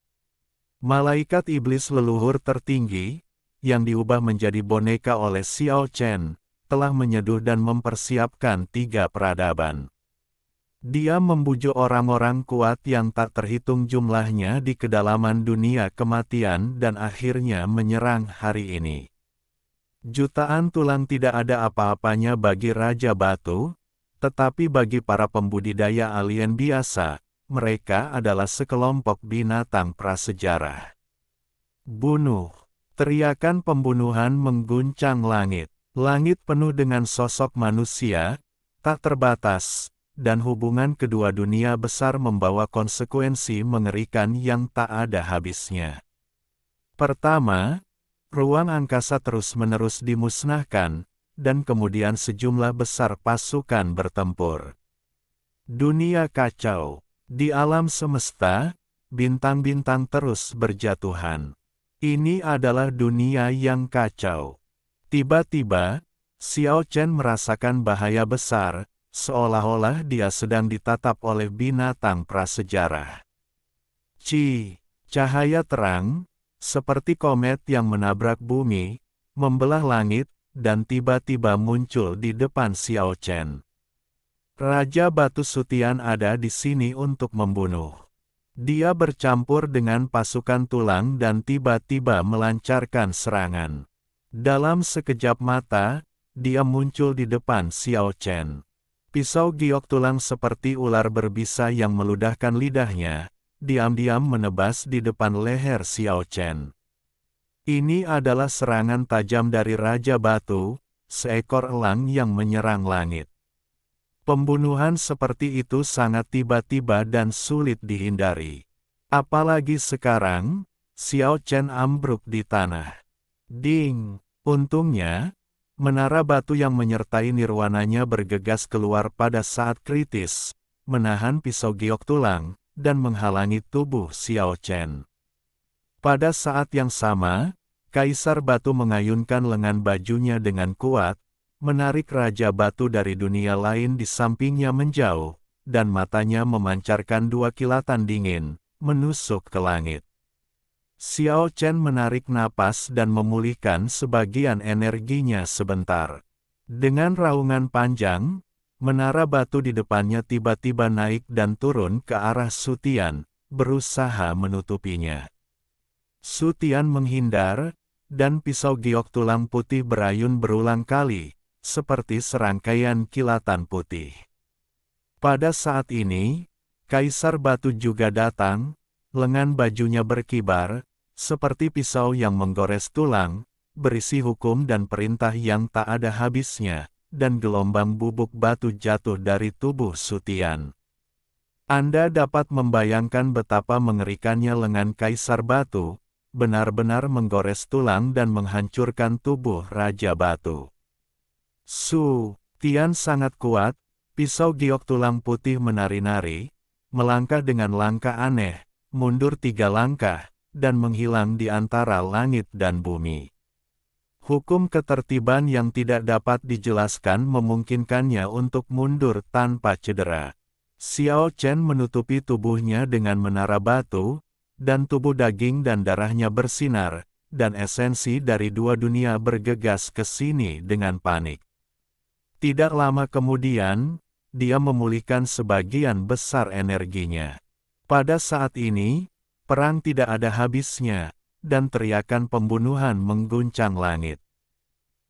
Malaikat iblis leluhur tertinggi, yang diubah menjadi boneka oleh Xiao Chen, telah menyeduh dan mempersiapkan 3 peradaban. Dia membujuk orang-orang kuat yang tak terhitung jumlahnya di kedalaman dunia kematian dan akhirnya menyerang hari ini. Jutaan tulang tidak ada apa-apanya bagi Raja Batu, tetapi bagi para pembudidaya alien biasa, mereka adalah sekelompok binatang prasejarah. Bunuh! Teriakan pembunuhan mengguncang langit. Langit penuh dengan sosok manusia, tak terbatas, dan hubungan kedua dunia besar membawa konsekuensi mengerikan yang tak ada habisnya. Pertama, ruang angkasa terus-menerus dimusnahkan, dan kemudian sejumlah besar pasukan bertempur. Dunia kacau. Di alam semesta, bintang-bintang terus berjatuhan. Ini adalah dunia yang kacau. Tiba-tiba, Xiao Chen merasakan bahaya besar, seolah-olah dia sedang ditatap oleh binatang prasejarah. Cahaya terang, seperti komet yang menabrak bumi, membelah langit, dan tiba-tiba muncul di depan Xiao Chen. Raja Batu Sutian ada di sini untuk membunuh. Dia bercampur dengan pasukan tulang dan tiba-tiba melancarkan serangan. Dalam sekejap mata, dia muncul di depan Xiao Chen. Pisau giok tulang seperti ular berbisa yang meludahkan lidahnya, diam-diam menebas di depan leher Xiao Chen. Ini adalah serangan tajam dari Raja Batu, seekor elang yang menyerang langit. Pembunuhan seperti itu sangat tiba-tiba dan sulit dihindari. Apalagi sekarang, Xiao Chen ambruk di tanah. Ding! Untungnya, menara batu yang menyertai nirwananya bergegas keluar pada saat kritis, menahan pisau giok tulang, dan menghalangi tubuh Xiao Chen. Pada saat yang sama, Kaisar Batu mengayunkan lengan bajunya dengan kuat, menarik Raja Batu dari dunia lain di sampingnya menjauh, dan matanya memancarkan 2 kilatan dingin, menusuk ke langit. Xiao Chen menarik napas dan memulihkan sebagian energinya sebentar. Dengan raungan panjang, menara batu di depannya tiba-tiba naik dan turun ke arah Sutian, berusaha menutupinya. Sutian menghindar, dan pisau giok tulang putih berayun berulang kali, seperti serangkaian kilatan putih. Pada saat ini, Kaisar Batu juga datang, lengan bajunya berkibar, seperti pisau yang menggores tulang, berisi hukum dan perintah yang tak ada habisnya, dan gelombang bubuk batu jatuh dari tubuh Sutian. Anda dapat membayangkan betapa mengerikannya lengan Kaisar Batu, benar-benar menggores tulang dan menghancurkan tubuh Raja Batu. Tian sangat kuat, pisau giok tulang putih menari-nari, melangkah dengan langkah aneh, mundur 3 langkah, dan menghilang di antara langit dan bumi. Hukum ketertiban yang tidak dapat dijelaskan memungkinkannya untuk mundur tanpa cedera. Xiao Chen menutupi tubuhnya dengan menara batu, dan tubuh daging dan darahnya bersinar, dan esensi dari dua dunia bergegas ke sini dengan panik. Tidak lama kemudian, dia memulihkan sebagian besar energinya. Pada saat ini, perang tidak ada habisnya, dan teriakan pembunuhan mengguncang langit.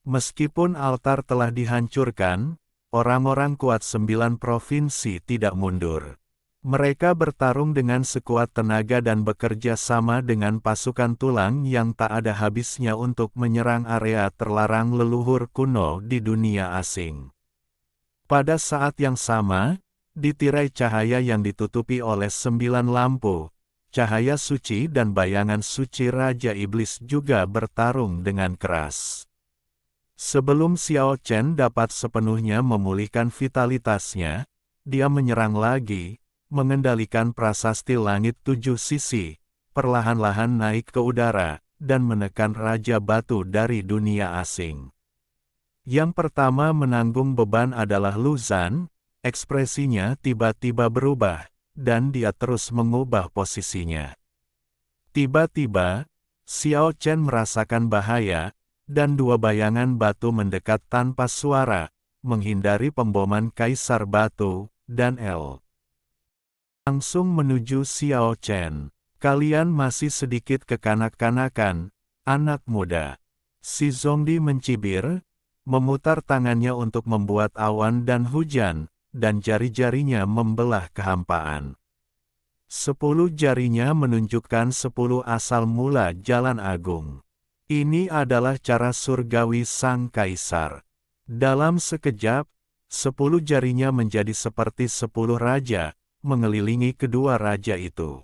Meskipun altar telah dihancurkan, orang-orang kuat 9 provinsi tidak mundur. Mereka bertarung dengan sekuat tenaga dan bekerja sama dengan pasukan tulang yang tak ada habisnya untuk menyerang area terlarang leluhur kuno di dunia asing. Pada saat yang sama, di tirai cahaya yang ditutupi oleh 9 lampu, cahaya suci dan bayangan suci Raja Iblis juga bertarung dengan keras. Sebelum Xiao Chen dapat sepenuhnya memulihkan vitalitasnya, dia menyerang lagi, mengendalikan prasasti langit 7 sisi, perlahan-lahan naik ke udara, dan menekan Raja Batu dari dunia asing. Yang pertama menanggung beban adalah Lu Zhan, ekspresinya tiba-tiba berubah, dan dia terus mengubah posisinya. Tiba-tiba, Xiao Chen merasakan bahaya, dan dua bayangan batu mendekat tanpa suara, menghindari pemboman Kaisar Batu, dan langsung menuju Xiao Chen. Kalian masih sedikit kekanak-kanakan, anak muda. Si Zongdi mencibir, memutar tangannya untuk membuat awan dan hujan, dan jari-jarinya membelah kehampaan. 10 jarinya menunjukkan 10 asal mula jalan agung. Ini adalah cara surgawi sang kaisar. Dalam sekejap, 10 jarinya menjadi seperti 10 raja, mengelilingi kedua raja itu.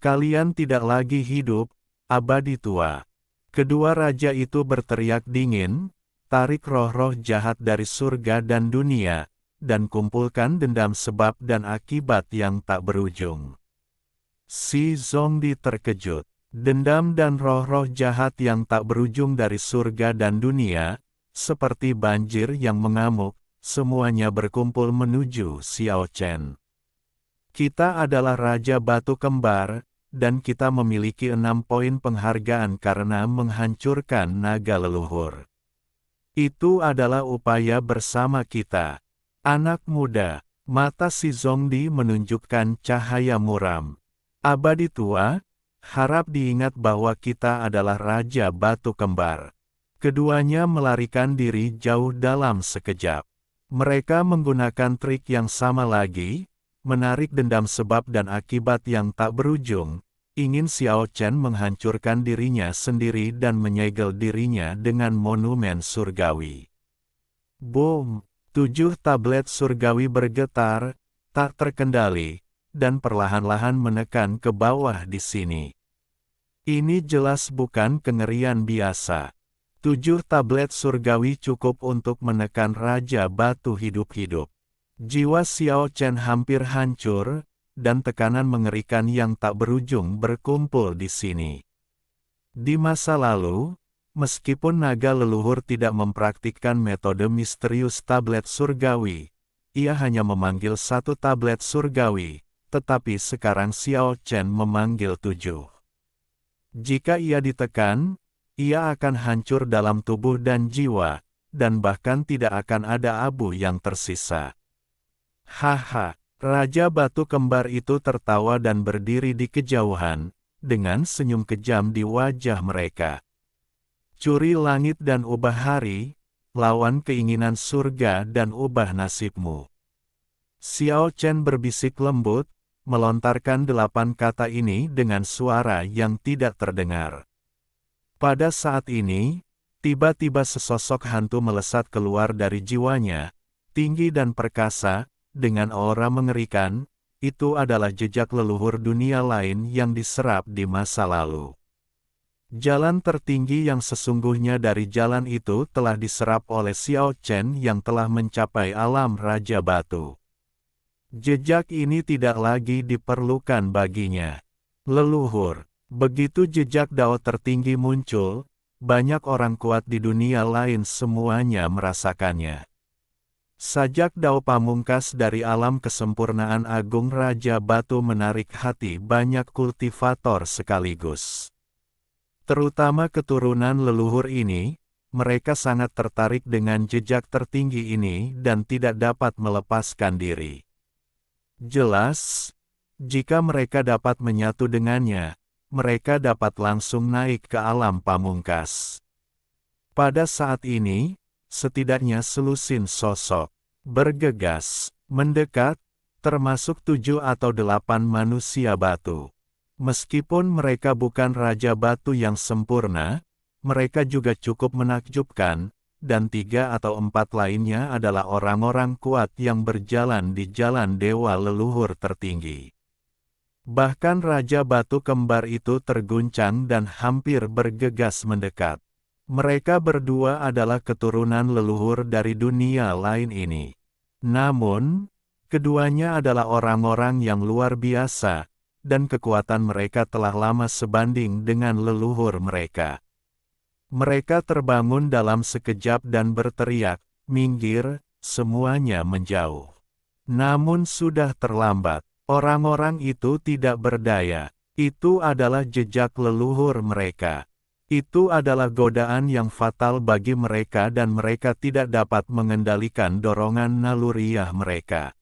Kalian tidak lagi hidup, abadi tua. Kedua raja itu berteriak dingin, tarik roh-roh jahat dari surga dan dunia, dan kumpulkan dendam sebab dan akibat yang tak berujung. Si Zongdi terkejut. Dendam dan roh-roh jahat yang tak berujung dari surga dan dunia, seperti banjir yang mengamuk, semuanya berkumpul menuju Xiao Chen. Kita adalah Raja Batu Kembar, dan kita memiliki 6 poin penghargaan karena menghancurkan naga leluhur. Itu adalah upaya bersama kita. Anak muda, mata si Zongdi menunjukkan cahaya muram. Abadi tua, harap diingat bahwa kita adalah Raja Batu Kembar. Keduanya melarikan diri jauh dalam sekejap. Mereka menggunakan trik yang sama lagi, menarik dendam sebab dan akibat yang tak berujung, ingin Xiao Chen menghancurkan dirinya sendiri dan menyegel dirinya dengan monumen surgawi. Boom! 7 tablet surgawi bergetar, tak terkendali, dan perlahan-lahan menekan ke bawah di sini. Ini jelas bukan kengerian biasa. 7 tablet surgawi cukup untuk menekan Raja Batu hidup-hidup. Jiwa Xiao Chen hampir hancur, dan tekanan mengerikan yang tak berujung berkumpul di sini. Di masa lalu, meskipun naga leluhur tidak mempraktikkan metode misterius tablet surgawi, ia hanya memanggil 1 tablet surgawi, tetapi sekarang Xiao Chen memanggil 7. Jika ia ditekan, ia akan hancur dalam tubuh dan jiwa, dan bahkan tidak akan ada abu yang tersisa. Haha, Raja Batu Kembar itu tertawa dan berdiri di kejauhan, dengan senyum kejam di wajah mereka. Curi langit dan ubah hari, lawan keinginan surga dan ubah nasibmu. Xiao Chen berbisik lembut, melontarkan 8 kata ini dengan suara yang tidak terdengar. Pada saat ini, tiba-tiba sesosok hantu melesat keluar dari jiwanya, tinggi dan perkasa, dengan aura mengerikan. Itu adalah jejak leluhur dunia lain yang diserap di masa lalu. Jalan tertinggi yang sesungguhnya dari jalan itu telah diserap oleh Xiao Chen yang telah mencapai alam Raja Batu. Jejak ini tidak lagi diperlukan baginya. Leluhur, begitu jejak Dao tertinggi muncul, banyak orang kuat di dunia lain semuanya merasakannya. Sajak Dao pamungkas dari alam kesempurnaan agung Raja Batu menarik hati banyak kultivator sekaligus. Terutama keturunan leluhur ini, mereka sangat tertarik dengan jejak tertinggi ini dan tidak dapat melepaskan diri. Jelas, jika mereka dapat menyatu dengannya, mereka dapat langsung naik ke alam pamungkas. Pada saat ini, setidaknya selusin sosok bergegas, mendekat, termasuk 7 atau 8 manusia batu. Meskipun mereka bukan Raja Batu yang sempurna, mereka juga cukup menakjubkan, dan 3 atau 4 lainnya adalah orang-orang kuat yang berjalan di jalan dewa leluhur tertinggi. Bahkan Raja Batu Kembar itu terguncang dan hampir bergegas mendekat. Mereka berdua adalah keturunan leluhur dari dunia lain ini. Namun, keduanya adalah orang-orang yang luar biasa, dan kekuatan mereka telah lama sebanding dengan leluhur mereka. Mereka terbangun dalam sekejap dan berteriak, "Minggir!" Semuanya menjauh. Namun sudah terlambat. Orang-orang itu tidak berdaya. Itu adalah jejak leluhur mereka. Itu adalah godaan yang fatal bagi mereka dan mereka tidak dapat mengendalikan dorongan naluriah mereka.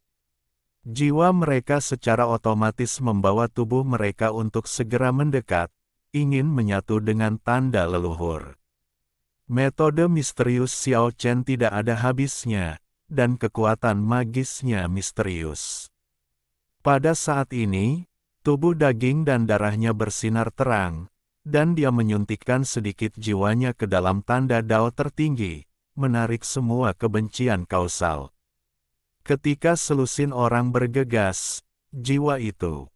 Jiwa mereka secara otomatis membawa tubuh mereka untuk segera mendekat, ingin menyatu dengan tanda leluhur. Metode misterius Xiao Chen tidak ada habisnya, dan kekuatan magisnya misterius. Pada saat ini, tubuh daging dan darahnya bersinar terang, dan dia menyuntikkan sedikit jiwanya ke dalam tanda Dao tertinggi, menarik semua kebencian kausal. Ketika selusin orang bergegas, jiwa itu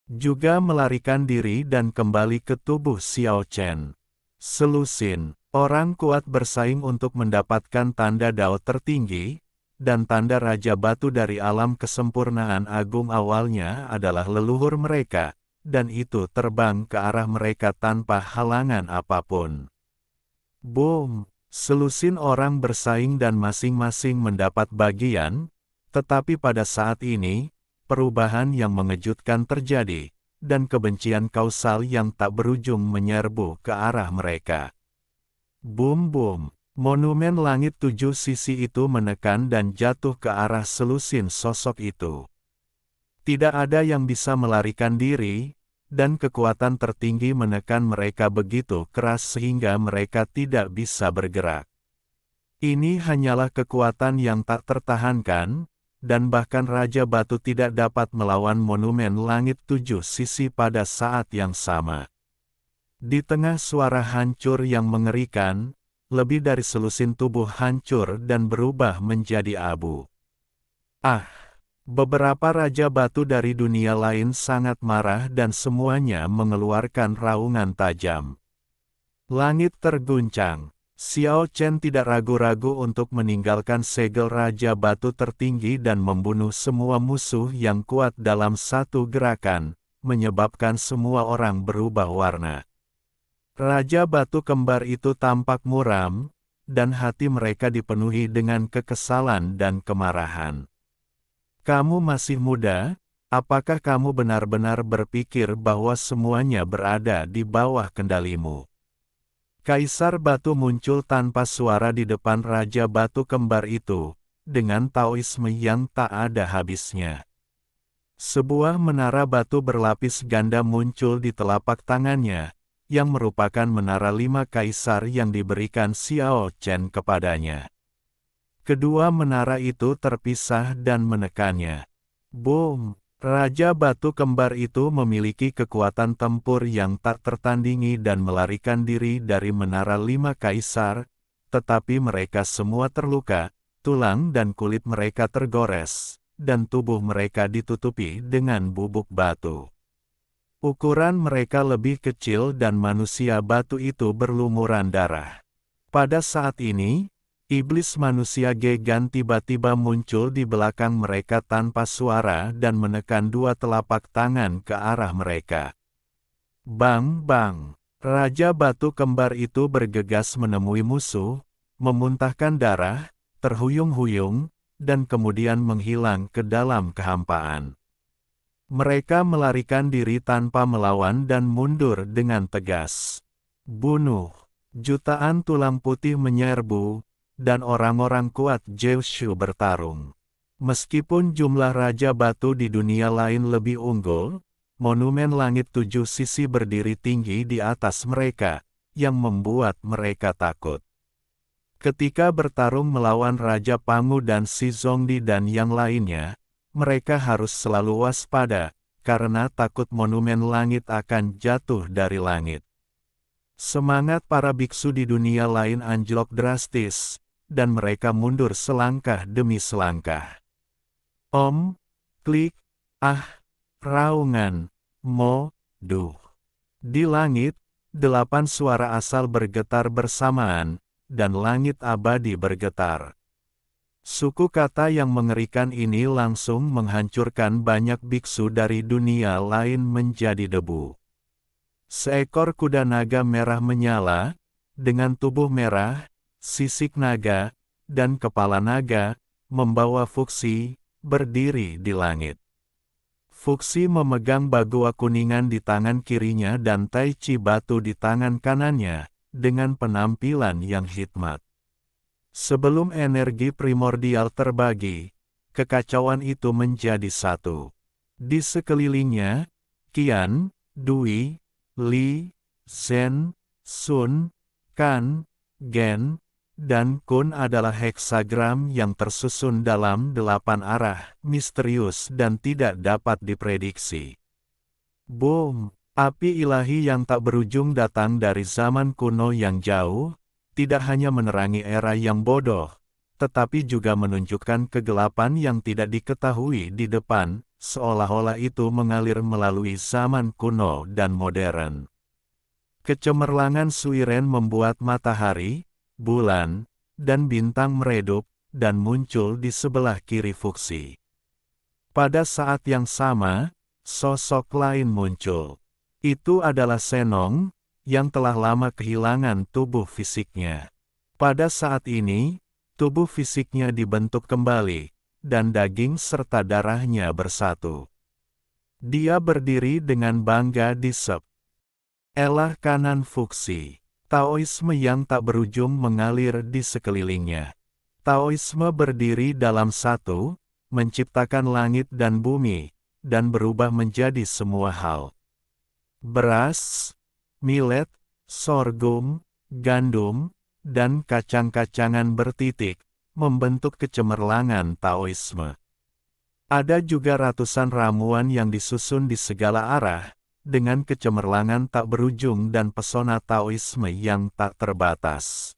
juga melarikan diri dan kembali ke tubuh Xiao Chen. Selusin, orang kuat bersaing untuk mendapatkan tanda Dao tertinggi, dan tanda Raja Batu dari alam kesempurnaan agung awalnya adalah leluhur mereka, dan itu terbang ke arah mereka tanpa halangan apapun. Boom! Selusin orang bersaing dan masing-masing mendapat bagian, tetapi pada saat ini, perubahan yang mengejutkan terjadi, dan kebencian kausal yang tak berujung menyerbu ke arah mereka. Boom-boom! Monumen langit 7 sisi itu menekan dan jatuh ke arah selusin sosok itu. Tidak ada yang bisa melarikan diri, dan kekuatan tertinggi menekan mereka begitu keras sehingga mereka tidak bisa bergerak. Ini hanyalah kekuatan yang tak tertahankan, dan bahkan Raja Batu tidak dapat melawan monumen langit 7 sisi pada saat yang sama. Di tengah suara hancur yang mengerikan, lebih dari selusin tubuh hancur dan berubah menjadi abu. Ah! Beberapa Raja Batu dari dunia lain sangat marah dan semuanya mengeluarkan raungan tajam. Langit terguncang. Xiao Chen tidak ragu-ragu untuk meninggalkan segel Raja Batu tertinggi dan membunuh semua musuh yang kuat dalam satu gerakan, menyebabkan semua orang berubah warna. Raja Batu Kembar itu tampak muram, dan hati mereka dipenuhi dengan kekesalan dan kemarahan. Kamu masih muda, apakah kamu benar-benar berpikir bahwa semuanya berada di bawah kendalimu? Kaisar Batu muncul tanpa suara di depan Raja Batu Kembar itu, dengan taoisme yang tak ada habisnya. Sebuah menara batu berlapis ganda muncul di telapak tangannya, yang merupakan menara 5 kaisar yang diberikan Xiao Chen kepadanya. Kedua menara itu terpisah dan menekannya. Boom! Raja Batu Kembar itu memiliki kekuatan tempur yang tak tertandingi dan melarikan diri dari menara 5 kaisar, tetapi mereka semua terluka, tulang dan kulit mereka tergores, dan tubuh mereka ditutupi dengan bubuk batu. Ukuran mereka lebih kecil dan manusia batu itu berlumuran darah. Pada saat ini, iblis manusia Gegan tiba-tiba muncul di belakang mereka tanpa suara dan menekan 2 telapak tangan ke arah mereka. Bang bang! Raja Batu Kembar itu bergegas menemui musuh, memuntahkan darah, terhuyung-huyung, dan kemudian menghilang ke dalam kehampaan. Mereka melarikan diri tanpa melawan dan mundur dengan tegas. Bunuh. Jutaan tulang putih menyerbu, dan orang-orang kuat Jushu bertarung. Meskipun jumlah Raja Batu di dunia lain lebih unggul, monumen langit 7 sisi berdiri tinggi di atas mereka, yang membuat mereka takut. Ketika bertarung melawan Raja Pangu dan Si Zongdi dan yang lainnya, mereka harus selalu waspada, karena takut monumen langit akan jatuh dari langit. Semangat para biksu di dunia lain anjlok drastis, dan mereka mundur selangkah demi selangkah. Om, klik, raungan, mo, duh. Di langit, 8 suara asal bergetar bersamaan, dan langit abadi bergetar. Suku kata yang mengerikan ini langsung menghancurkan banyak biksu dari dunia lain menjadi debu. Seekor kuda naga merah menyala, dengan tubuh merah, sisik naga, dan kepala naga, membawa Fuxi, berdiri di langit. Fuxi memegang bagua kuningan di tangan kirinya dan Tai Chi batu di tangan kanannya, dengan penampilan yang hikmat. Sebelum energi primordial terbagi, kekacauan itu menjadi satu. Di sekelilingnya, Qian, Dui, Li, Zhen, Sun, Kan, Gen, dan Kun adalah heksagram yang tersusun dalam 8 arah, misterius dan tidak dapat diprediksi. Boom! Api ilahi yang tak berujung datang dari zaman kuno yang jauh, tidak hanya menerangi era yang bodoh, tetapi juga menunjukkan kegelapan yang tidak diketahui di depan, seolah-olah itu mengalir melalui zaman kuno dan modern. Kecemerlangan Suiren membuat matahari, bulan, dan bintang meredup, dan muncul di sebelah kiri Fuxi. Pada saat yang sama, sosok lain muncul. Itu adalah Senong, yang telah lama kehilangan tubuh fisiknya. Pada saat ini, tubuh fisiknya dibentuk kembali, dan daging serta darahnya bersatu. Dia berdiri dengan bangga di sebelah kanan Fuxi. Taoisme yang tak berujung mengalir di sekelilingnya. Taoisme berdiri dalam satu, menciptakan langit dan bumi, dan berubah menjadi semua hal. Beras, millet, sorghum, gandum, dan kacang-kacangan bertitik, membentuk kecemerlangan Taoisme. Ada juga ratusan ramuan yang disusun di segala arah, dengan kecemerlangan tak berujung dan pesona Taoisme yang tak terbatas.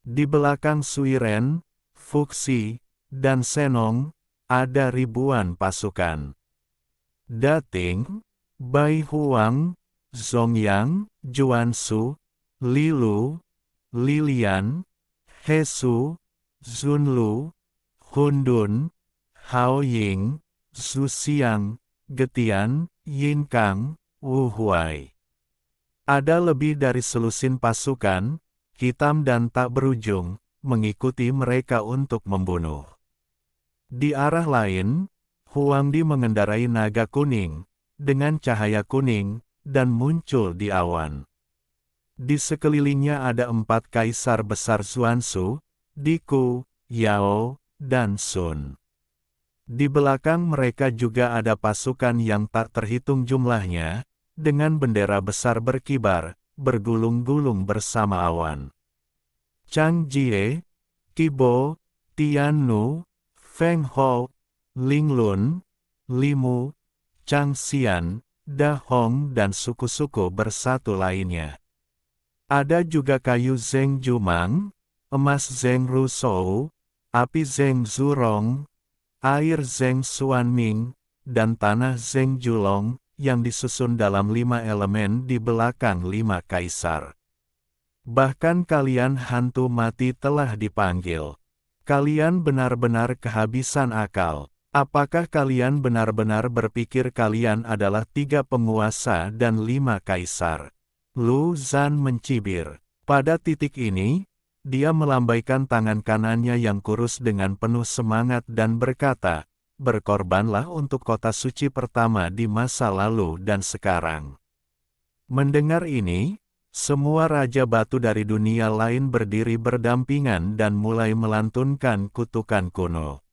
Di belakang Suiren, Fuxi, dan Senong, ada ribuan pasukan. Dating, Bai Huang, Zongyang, Juansu, Lilu, Lilian, Hesu, Zunlu, Hundun, Hao Ying, Zhu Xiang, Getian, Yin Kang, Wu Huai. Ada lebih dari selusin pasukan, hitam dan tak berujung, mengikuti mereka untuk membunuh. Di arah lain, Huangdi mengendarai naga kuning, dengan cahaya kuning, dan muncul di awan. Di sekelilingnya ada 4 kaisar besar Xuanzu, Diku, Yao, dan Sun. Di belakang mereka juga ada pasukan yang tak terhitung jumlahnya, dengan bendera besar berkibar, bergulung-gulung bersama awan. Chang Jie, Qibo, Tian Nu, Feng Hou, Ling Lun, Limu, Chang Xian, Da Hong dan suku-suku bersatu lainnya. Ada juga kayu Zheng Jumang, emas Zheng Rusou, api Zheng Zurong, air Zheng Xuanming, dan tanah Zheng Julong, yang disusun dalam 5 elemen di belakang 5 kaisar. Bahkan kalian hantu mati telah dipanggil. Kalian benar-benar kehabisan akal. Apakah kalian benar-benar berpikir kalian adalah 3 penguasa dan 5 kaisar? Lu Zhan mencibir. Pada titik ini, dia melambaikan tangan kanannya yang kurus dengan penuh semangat dan berkata, "Berkorbanlah untuk kota suci pertama di masa lalu dan sekarang." Mendengar ini, Semua raja batu dari dunia lain berdiri berdampingan dan mulai melantunkan kutukan kuno.